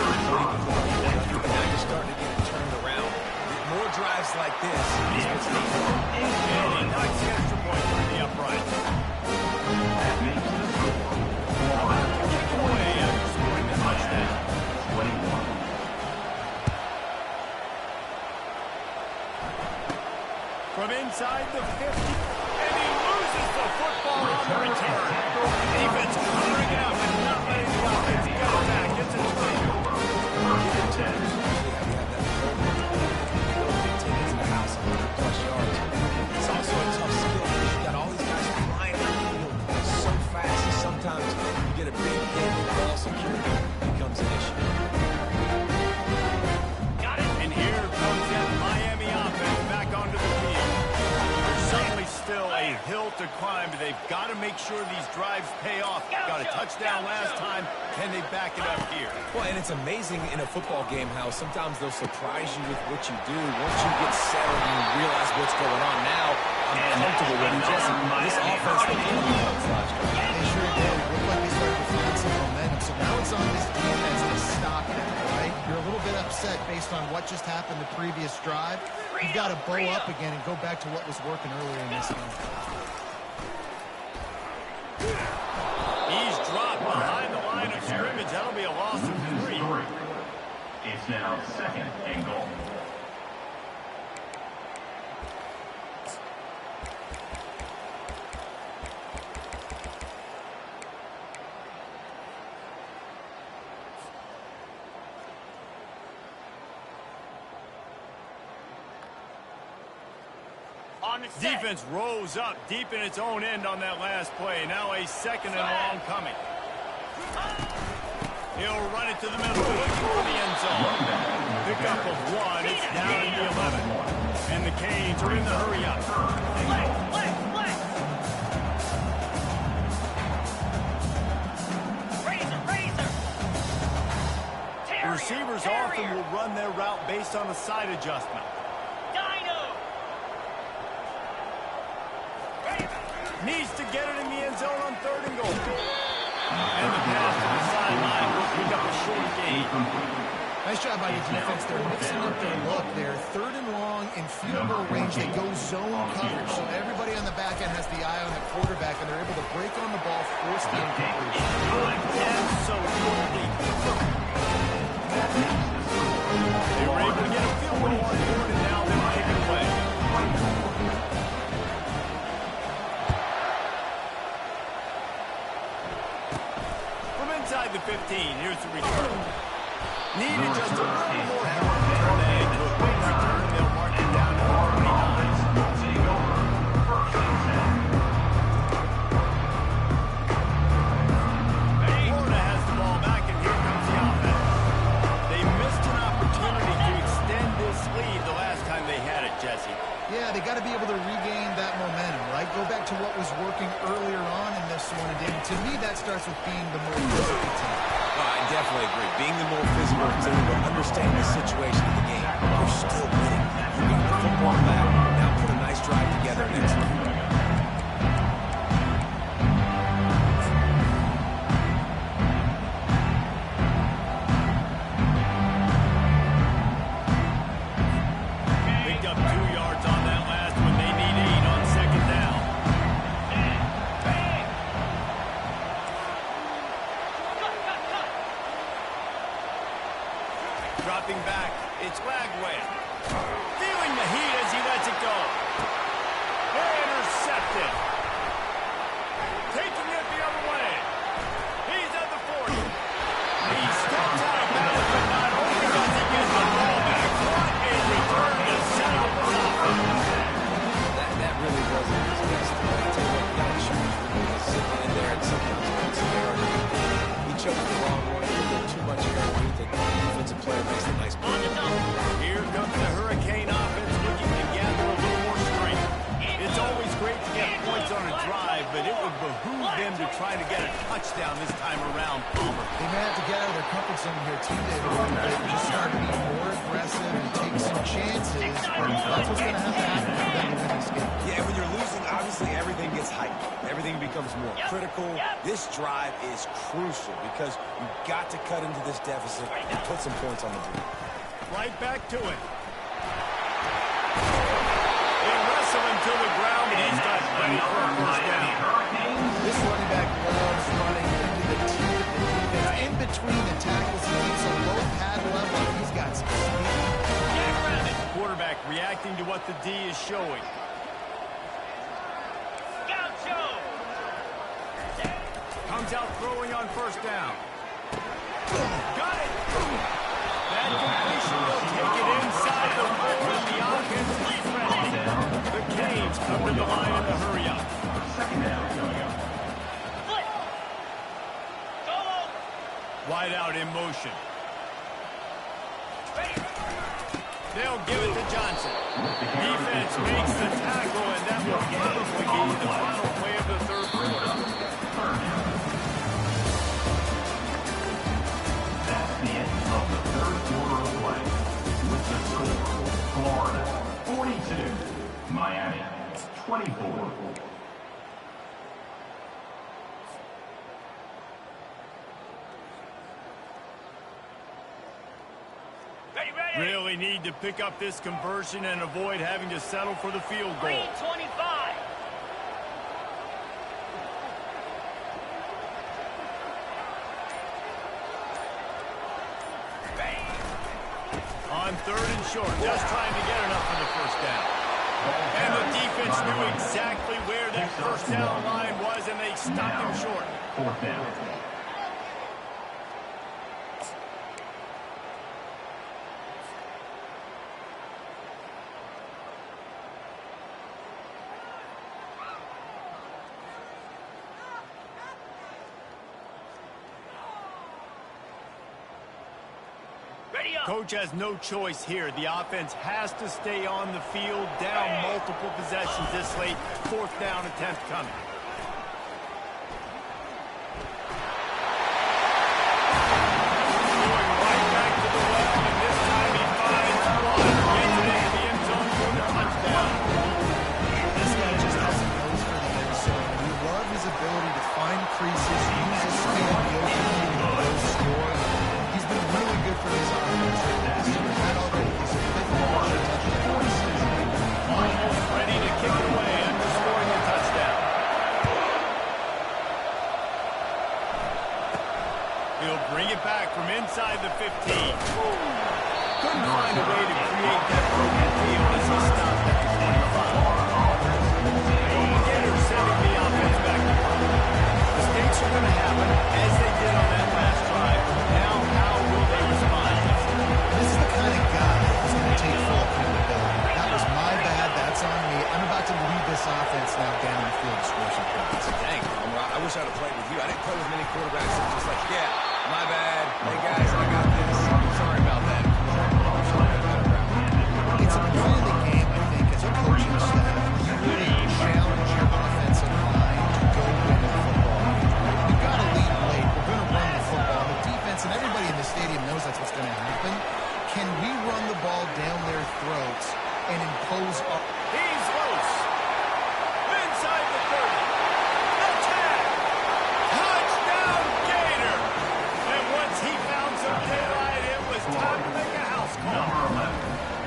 now you're starting to get it turned around. More drives like this. And he knocks the extra point from the upright. That makes the score 4. Kick away after scoring the touchdown. 21. From inside the 50, and he loses the football on the return. Defense clearing it up and not letting the offense get it back. It's a It's also a tough skill because you got all these guys flying out the field so fast, and sometimes you get a big hit and ball security becomes an issue. Got it. And here comes that Miami offense back onto the field. There's certainly still a hill to climb, but they've got to make sure these drives pay off. Got a touchdown last time. Can they back it up here? Well, and it's amazing in a football game how sometimes they'll surprise you with what you do. Once you get settled and you realize what's going on now, I'm comfortable with it. Jesse, this offense, they came up last year. They sure did. It looked like they started to find some momentum. So now it's on this defense to stop that, right? You're a little bit upset based on what just happened the previous drive. You've got to bow up again and go back to what was working earlier in this game. He's dropped behind the line of scrimmage. That'll be a loss of 3. It's now 2nd and goal. Defense rose up deep in its own end on that last play. Now a 2nd and long coming. He'll run it to the middle, looking for the end zone. Pick up of 1. It's down in the 11. And the Canes are in the hurry up. The receivers often will run their route based on a side adjustment. Needs to get it in the end zone on 3rd and goal. And the pass to the sideline will pick up a short gain. Nice job by the defense. They're mixing up their look there. 3rd and long in field goal range. They go zone coverage. So everybody on the back end has the eye on the quarterback, and they're able to break on the ball, force the incompletion. Absolutely. They were able to get a field goal on board, and now they're taking away. Inside the 15, here's the return. Needed just a little more help to turn that into a big return. They'll mark it down to 49. Florida has the ball back, and here comes the offense. They missed an opportunity to extend this lead the last time they had it, Jesse. Yeah, they got to be able to regain that momentum, right? Go back to what was working earlier on in this one. And to me, that starts with being the more physical team. I definitely agree. Being the more physical team, but understanding the situation of the game. They're still winning. You got the football back. Now put a nice drive together next time. Dropping back, it's Lagway. Feeling the heat as he lets it go. but it would behoove them to try to get a touchdown this time around, Palmer. They may have to get out of their comfort zone here too, David, a little bit, and just start to be more aggressive and take some chances. But that's what's going to have to happen for them to win this game. Yeah, when you're losing, obviously everything gets hyped. Everything becomes more critical. This drive is crucial because you've got to cut into this deficit and put some points on the board. Right back to it. They wrestle him to the ground, and he's got plenty for a first down. This running back loves running into the teeth of the defense. In between the tackles, he keeps a low pad level. He's got some speed. Quarterback reacting to what the D is showing. Gaucho. Comes out throwing on first down. Got it. That completion will take it inside the 4, and the offense is ready. The Canes come to the line in the hurry up. Second down coming up. Flip. Go. Wide out in motion. Ready. They'll give it to Johnson. Defense makes the tackle, and that will probably be the final play of the third quarter. That's the end of the third quarter of play. With the score, Florida 42, Miami 24. Ready, ready. Really need to pick up this conversion and avoid having to settle for the field goal. 3:25. On third and short, just trying to get enough for the first down. And the defense knew exactly where that first down line was, and they stopped him short. Fourth down. Ready up. Coach has no choice here. The offense has to stay on the field, down multiple possessions this late. Fourth down attempt coming. Going right back to the well, and this time he finds Water. Gets it into the end zone for the touchdown. This guy just has a nose for the end zone. We love his ability to find creases, use his speed on the open field, and go score. He's been really good for his offense. This year had already his fifth rushing touchdown this season. Almost ready to kick it away after scoring a touchdown. He'll bring it back from inside the 15. Couldn't find a way to create that broken field as he stopped at the 25. Gator sending the offense back to front. Mistakes are going to happen, as they did on that last drive. Now, how will they respond? This is the kind of guy who's going to take full accountability. That was my bad. That's on me. I'm about to lead this offense now down the field to score some points. Dang, I wish I'd have played with you. I didn't play with many quarterbacks that were just like, yeah, my bad. Hey, guys, I got this. Sorry about that. It's a part of the game, I think, as a coaching staff. You really challenge your offensive line to go win the football game. We've got to lead late. We're going to run the football. The defense and everybody in the stadium knows that's what's going to happen. Can we run the ball down their throats and impose our... He's loose. Inside the 30. The tag. Touchdown, Gator. And once he found some daylight, it was time to make a house call. Number 11,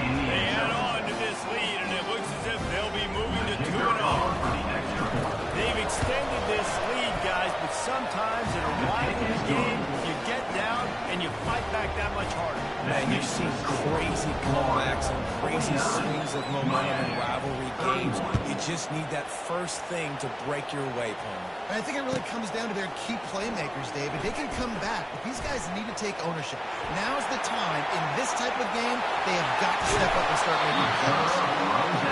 in the They end add zone. on to this lead, and it looks as if they'll be moving to 2-0. For the extra point. They've extended this lead, guys, but sometimes in a rivalry game, you get down and you fight back that much harder. Man, you've seen crazy comebacks and crazy swings of momentum in rivalry games. You just need that first thing to break your way, Palmer. And I think it really comes down to their key playmakers, David. They can come back, but these guys need to take ownership. Now's the time. In this type of game, they have got to step up and start making plays.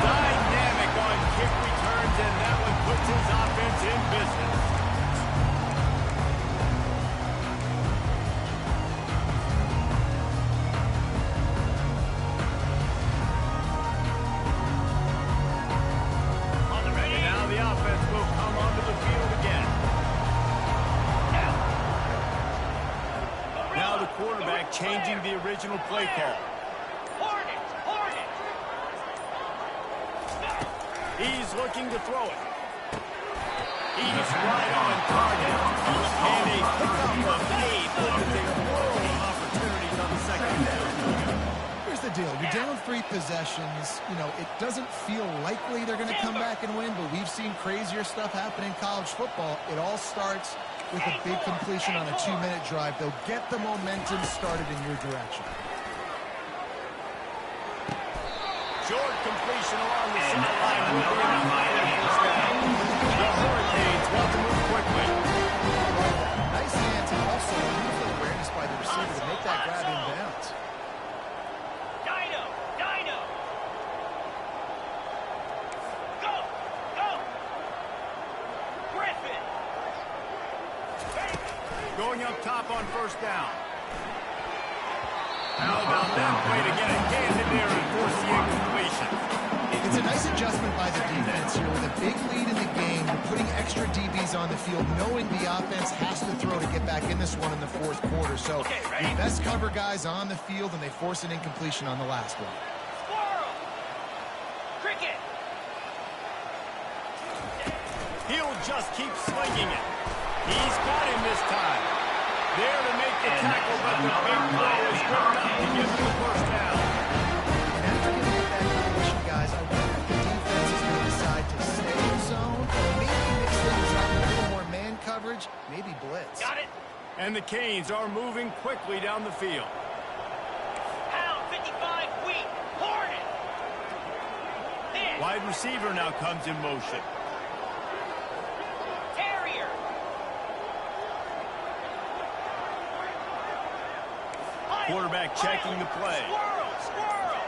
Dynamic on kick returns, and that one puts his offense in business. On the ready. And now the offense will come onto the field. changing the original play call. Hornets! Hornets! He's looking to throw it. He's right on target. And a pickup of 8 opens a world of opportunities on the second down. Here's the deal. You're down 3 possessions. You know, it doesn't feel likely they're going to come back and win, but we've seen crazier stuff happen in college football. It all starts with a big completion on a 2-minute drive. They'll get the momentum started in your direction. Short completion along the sideline. The Hurricanes want to move quickly. Nice hands and also beautiful awareness by the receiver to make that grab inbounds. Dino! Dino! Go! Go! Griffin! Going up top on first down. How about that way to get it handed there and force the incompletion? It's a nice adjustment by the defense here. With a big lead in the game, you're putting extra DBs on the field, knowing the offense has to throw to get back in this one in the fourth quarter. So your best cover guys on the field, and they force an incompletion on the last one. Squirrel! Cricket! He'll just keep slinging it. He's got him this time. There to make the tackle, but the big play is good enough to give him the first down. And after getting up that completion, guys, I wonder if the defense is going to decide to stay in zone or maybe mix things up, a little more man coverage, maybe blitz. Got it! And the Canes are moving quickly down the field. Pound 55 wheat! Hornet! Hit! Wide receiver now comes in motion. Terrier! Quarterback checking the play. Squirrel! Squirrel!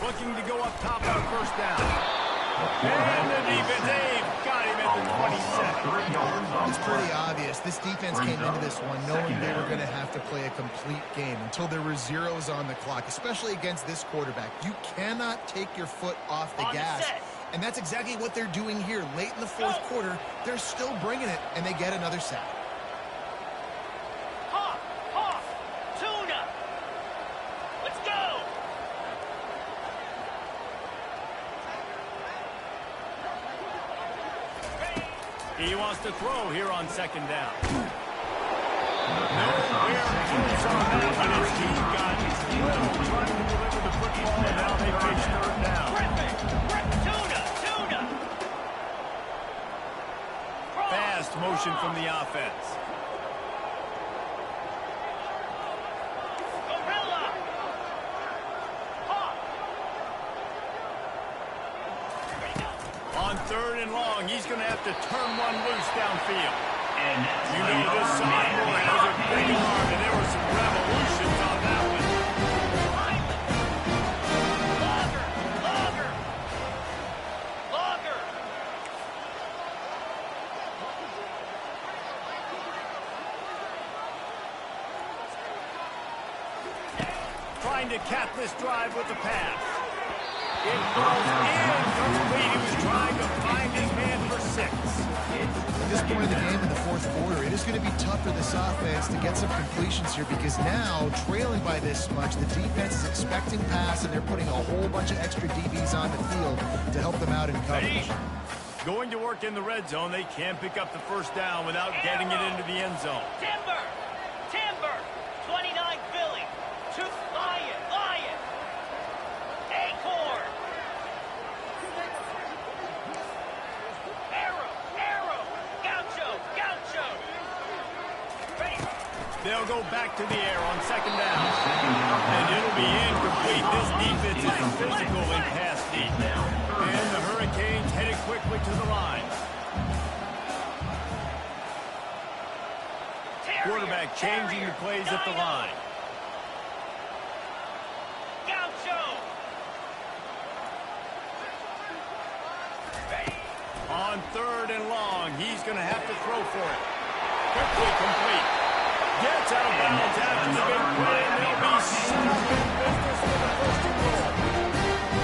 Looking to go up top on first down. And the defense, they've got him at the 27. It's pretty obvious. This defense came into this one knowing they were going to have to play a complete game until there were zeros on the clock, especially against this quarterback. You cannot take your foot off the gas. And that's exactly what they're doing here. Late in the fourth quarter, they're still bringing it, and they get another sack. Hawk! Hawk! Tuna! Let's go! He wants to throw here on second down. Nowhere close on that, but his team got little trying to deliver the football, and now they face third down. Griffin! Tuna! Tuna! Fast motion from the offense. Gorilla! Hawk! On third and long, he's going to have to turn one loose downfield. You know this sophomore has a big arm, and there were some revolutions on that one. Logger! Logger! Logger! Trying to cap this drive with the pass. It goes incomplete. He was trying to find his man for 6. At this point in the game in the fourth quarter, it is going to be tough for this offense to get some completions here because now, trailing by this much, the defense is expecting pass, and they're putting a whole bunch of extra DBs on the field to help them out in coverage. Going to work in the red zone. They can't pick up the first down without getting it into the end zone. Timber! Timber! 29 Philly! Lion! Lion! Acorn! Arrow! Arrow! Gaucho! Gaucho! Ready! They'll go back to the air on second down. And it'll be incomplete. This defense is physical and pass deep. And the Hurricanes headed quickly to the line. Quarterback changing the plays at the line. Gaucho! On third and long, he's going to have to throw for it. Quickly complete. Gets out of bounds after the big play, and they'll be stuck in business with the first and goal.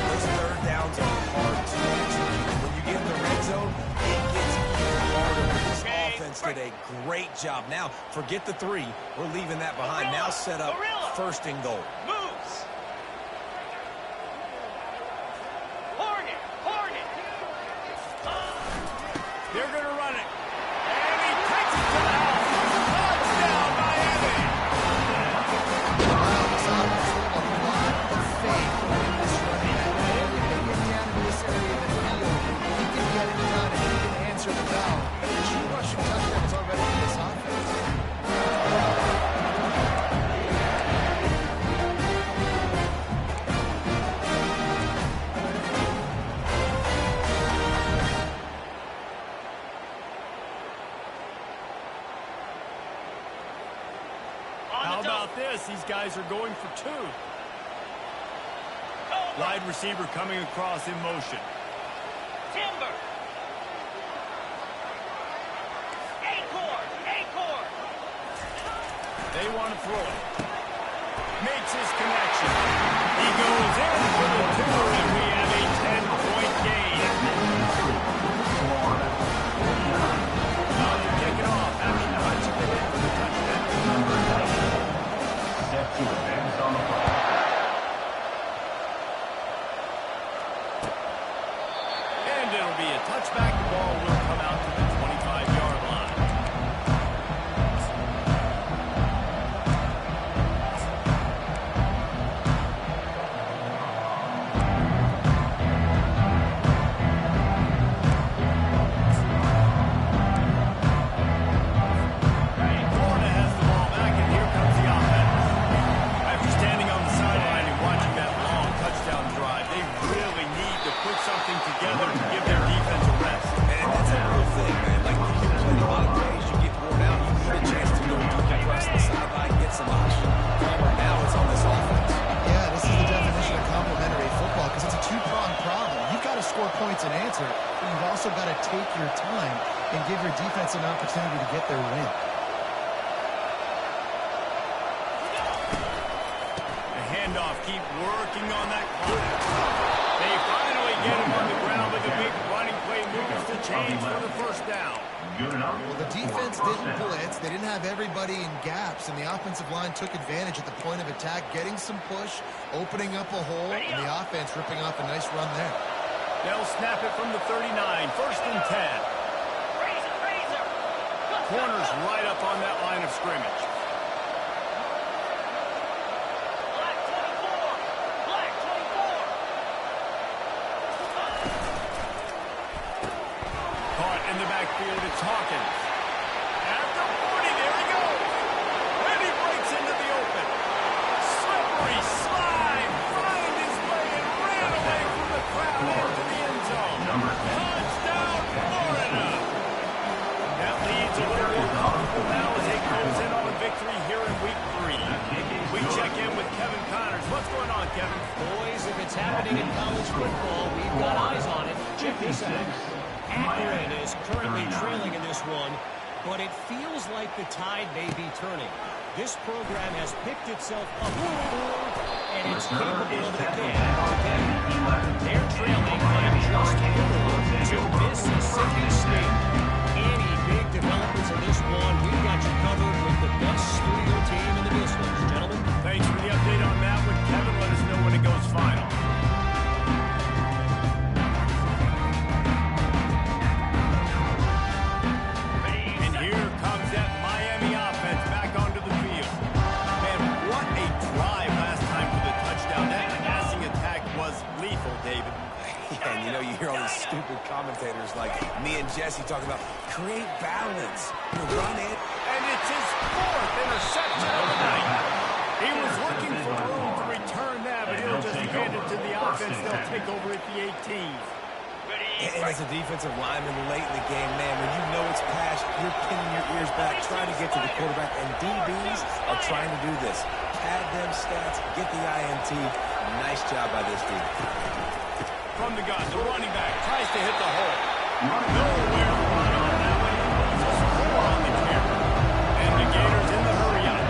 Those third downs are hard to execute. When you get in the red zone, it gets even harder for this offense to did a great job. Now, forget the 3. We're leaving that behind. Now set up first and goal. Moves. Hornet. Hornet. They're going to run it. And he takes it to the house. Touchdown, Miami. Wow, this offense has a lot of faith in this running back. Whenever they get down into this area of the field, he can get it done and he can answer the bell. There's 2 rushing touchdowns already in this offense. How about this? These guys are going for 2. Wide receiver coming across in motion. Timber. Acorn. Acorn. They want to throw it. Makes his connection. He goes in for the 2, and we have a 10-point gain. Now they kick it off. Having punching it in for the touchdown. Set to advance on the play. And it'll be a touchback. The ball will come out to the 25-yard line. Florida has the ball back, and here comes the offense. After standing on the sideline and watching that long touchdown drive, they really need to put something together to give their defense a rest. And that's a real thing, man. Like, you play a lot of days, you get worn out, you need a chance to go decompress the sideline, get some oxygen. Now it's on this offense. Yeah, this is the definition of complementary football because it's a 2-pronged problem. You've got to score points and answer, but you've also got to take your time and give your defense an opportunity to get their win. The handoff, keep working on that clock. They finally get him on the ground with a big running play, moves the chains for the first down. Good enough. Well, the defense didn't blitz. They didn't have everybody in gaps, and the offensive line took advantage at the point of attack, getting some push, opening up a hole, and the offense ripping off a nice run there. They'll snap it from the 39, first and 10. Razor. Razor. Corners right up on that line of scrimmage. Black 24. Black 24. Caught in the backfield, it's Hawkins. At the 40, there he goes. And he breaks into the open. Slippery slide, find his way and ran away from the crowd into the end zone. Touchdown, Florida. That leads a little more comfortable now as they close in on a victory here in week 3. We check in with Kevin Connors. What's going on, Kevin? Boys, if it's happening in college football, we've got eyes on it. Check this out. Akron is currently trailing in this one, but it feels like the tide may be turning. This program has picked itself up from 4, and it's capable of it again today. They're trailing by just 4 to Mississippi State. Any big developments in this one, we've got you covered with the best studio team in the business. Gentlemen, Thanks for the update on that one, Kevin. Let us know when it goes final. And here comes that Miami offense back onto the field. Man, what a drive last time for the touchdown. That passing attack was lethal, David. Yeah, and you know, you hear all these stupid commentators like me and Jesse talking about create balance. You run it. And it's his 4th interception of the night. He was looking for room to return that, but he'll just hand it to the offense. They'll take over at the 18. And as a defensive lineman late in the game, man, when you know it's past, you're pinning your ears back, trying to get to the quarterback, and DBs are trying to do this. Pad them stats, get the INT. Nice job by this dude. From the gun, the running back tries to hit the hole. Nowhere to run on that one. He loses 4 on the carry. And the Gators in the hurry up.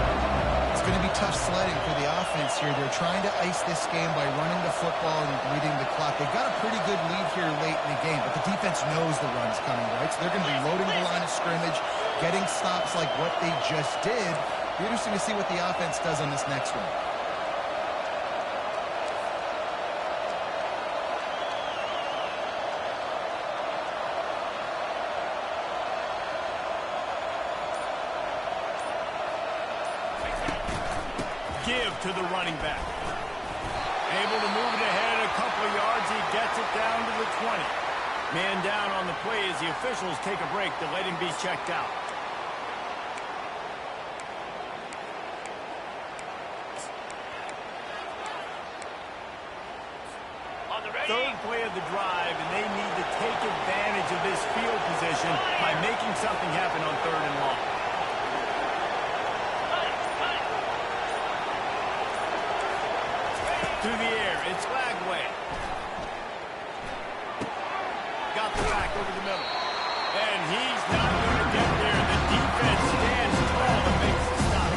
It's going to be tough sledding for the offense. offense here. They're trying to ice this game by running the football and bleeding the clock. They've got a pretty good lead here late in the game, but the defense knows the run's coming, right? So they're going to be loading the line of scrimmage, getting stops like what they just did. It'll be interesting to see what the offense does on this next one. Give to the running back. Able to move it ahead a couple of yards. He gets it down to the 20. Man down on the play as the officials take a break to let him be checked out. Third play of the drive, and they need to take advantage of this field position by making something happen on 3rd and long. To the air, it's Lagway. Got the back over the middle. And he's not going to get there. The defense stands tall and makes the stop.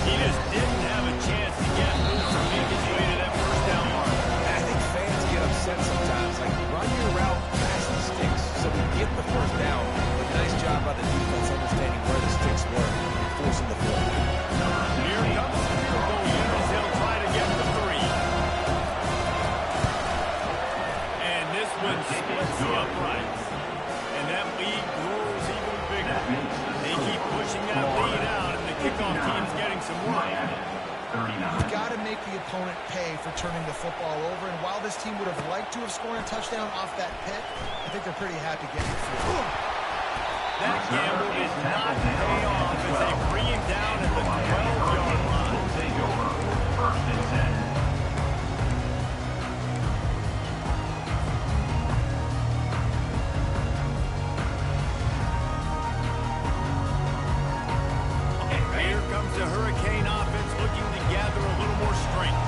He just didn't have a chance to get loose and make his way to that first down mark. I think fans get upset sometimes. Like, run your route past the sticks so we get the first down. But nice job by the defense understanding where the sticks were, forcing the field. Here comes the field goal unit. They'll try to get the 3. And this one splits the uprights. And that lead grows even bigger. They keep pushing that lead out, and the kickoff team's getting some work. You've got to make the opponent pay for turning the football over, and while this team would have liked to have scored a touchdown off that pick, I think they're pretty happy getting it through. That gamble is not pay off as they bring him down at the 12-yard line. Will take over. 1st and 10. Here comes the Hurricane offense looking to gather a little more strength.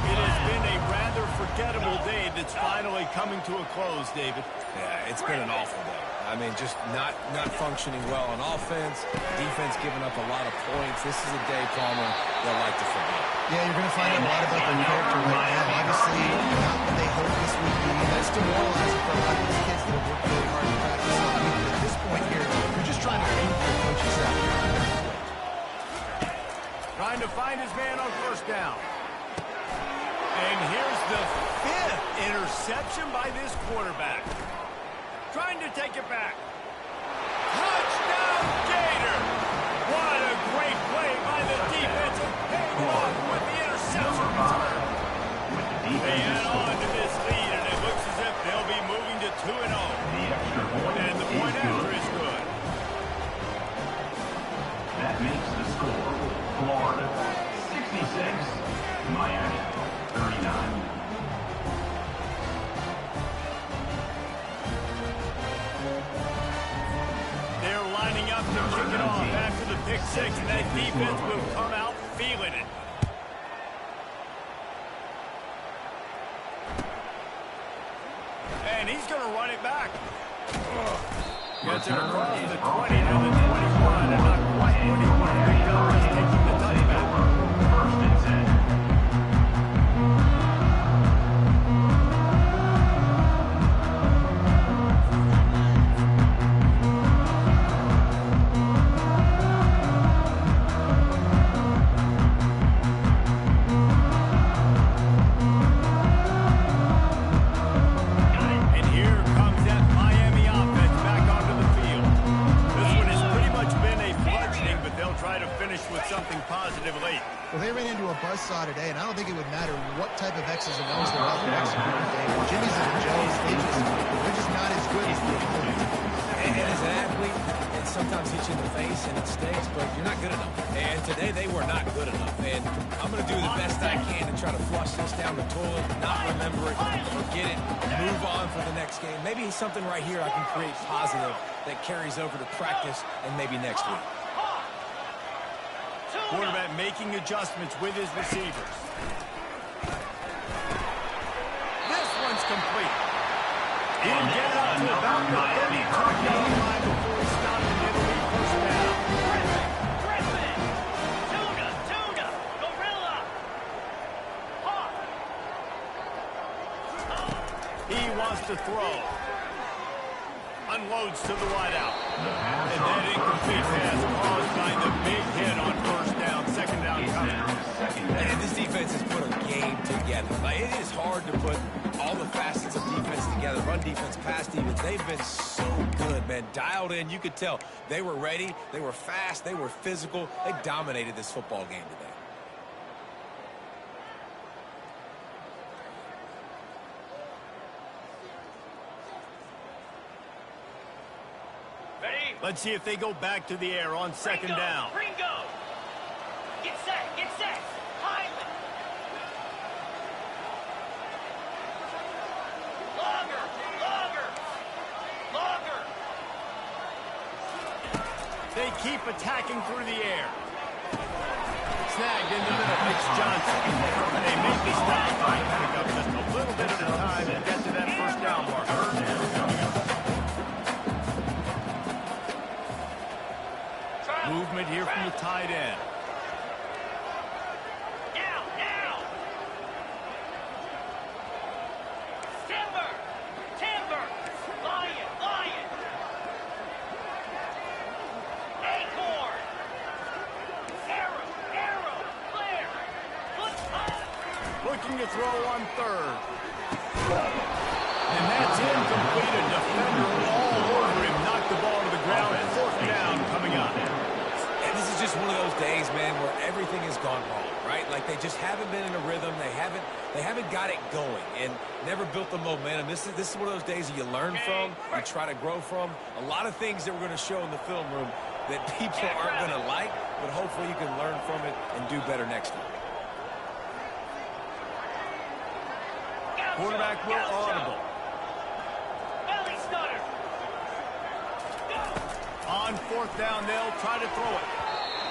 It has been a rather forgettable day that's finally coming to a close, David. Yeah, it's been an awful day. I mean, just not functioning well on offense. Defense giving up a lot of points. This is a day, Palmer, they'll like to forget. Yeah, you're going to find out a lot about their character right now. Obviously, not what they hoped this would be. That's demoralizing for a lot of these kids that have worked really hard to practice all week. But at this point here, you're just trying to prove your coaching staff. Trying to find his man on 1st down. And here's the 5th interception by this quarterback. Trying to take it back. Touchdown, Gator! What a great play by the defense. Paid off with the interception return. They add on to this lead, and it looks as if they'll be moving to 2-0. And the point after is good. That makes the score Florida 66, Miami 39. They're lining up to kick it off after the pick 6, and that defense will come out feeling it. And he's going to run it back. Gets it across the 20 to the 21, and not quite what he wanted to pick up. He's taking the touchback. 1st and 10. And here comes that Miami offense back onto the field. This one has pretty much been a bludgeoning, but they'll try to finish with something positive late. Well, they ran into a buzzsaw today, and I don't think it would matter what type of X's and O's their offense today. Jimmy's and the Joes, they're just not as good as the And as an athlete, it sometimes hits you in the face and it stinks, but you're not good enough. And today they were not good enough. And I'm going to do the best I can to try to flush this down the toilet, not remember it, forget it, move on for the next game. Maybe something right here I can create positive that carries over to practice and maybe next week. Quarterback making adjustments with his receivers. This one's complete. He'll get it up to about the 32-yard line before he stops and it'll be 1st down. Griffin! Tuna! Gorilla! wants to throw. Unloads to the wideout. The pass And that incomplete pass caused by the big hit on first down, second down coming. And this defense has put a game together. Like, it is hard to put all the facets of defense together. Run defense, pass defense. They've been so good, man. Dialed in. You could tell they were ready. They were fast. They were physical. They dominated this football game today. Ready? Let's see if they go back to the air on second down. Ringo. Get set. Get set. Hyman. Longer. Longer. Longer. They keep attacking through the air. Snagged in the middle. It's Johnson. They make the stop. Pick up just a little bit at a time and get to that first down marker. Movement here from the tight end. Now. Now. Timber. Timber. Lion. Lion. Acorn. Arrow. Arrow. Clear. Foot. Looking to throw on third. And that's incomplete. A defender all over him. Knocked the ball to the ground. Fourth down coming up. And this is just one of those days, man, where everything has gone wrong, right? Like, they just haven't been in a rhythm. They haven't got it going and never built the momentum. This is one of those days that you learn from, you try to grow from. A lot of things that we're going to show in the film room that people aren't going to like, but hopefully you can learn from it and do better next time. Quarterback will audible. Belly stutter. On fourth down, they'll try to throw it.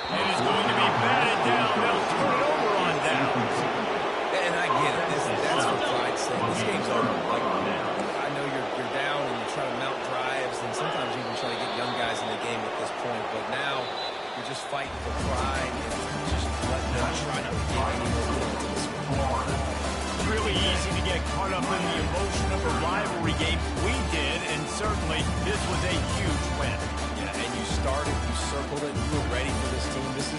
It is going to be batted down. They'll turn it over on downs. And I get it. That's for pride's sake. This game's over. Like, I know you're down and you try to mount drives, and sometimes you even try to get young guys in the game at this point. But now you're just fighting for pride and just letting them try to get any more points in this one. It's really easy to get caught up in the emotion of a rivalry game. We did, and certainly this was a huge win. Yeah, and you started, you circled it, you were ready for this team. This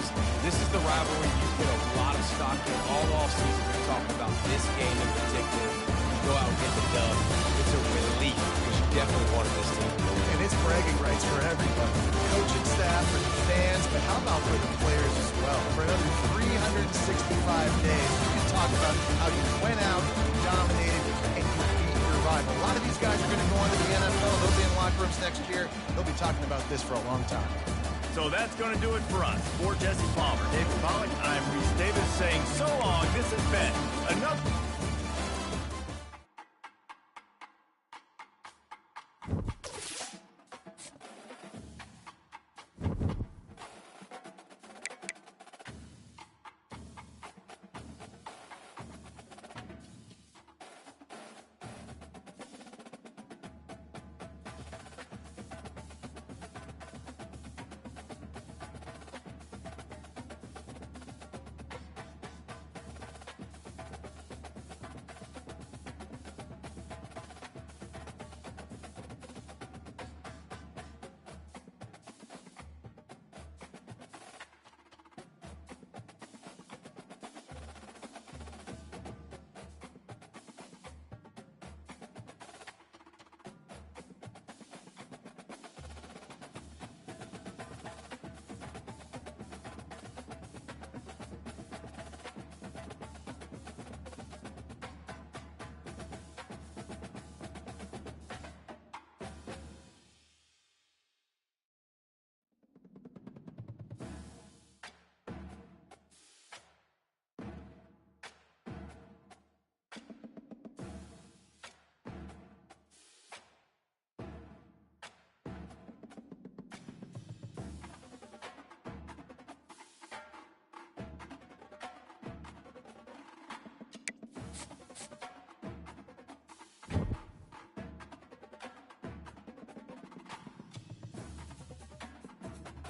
is the rivalry you put a lot of stock in all offseason. We're talking about this game in particular. You go out and get the dub. It's a relief because you definitely wanted this team to win. And it's bragging rights for everybody. The coaching staff, for the fans, but how about for the players as well? For another 365 days, you can talk about how you went out, dominated, and you beat your rival. A lot of these guys are going to go on to the NFL. They'll be in locker rooms next year. They'll be talking about this for a long time. So that's going to do it for us. For Jesse Palmer, David Pollack, I'm Reese Davis saying so long. This has been another...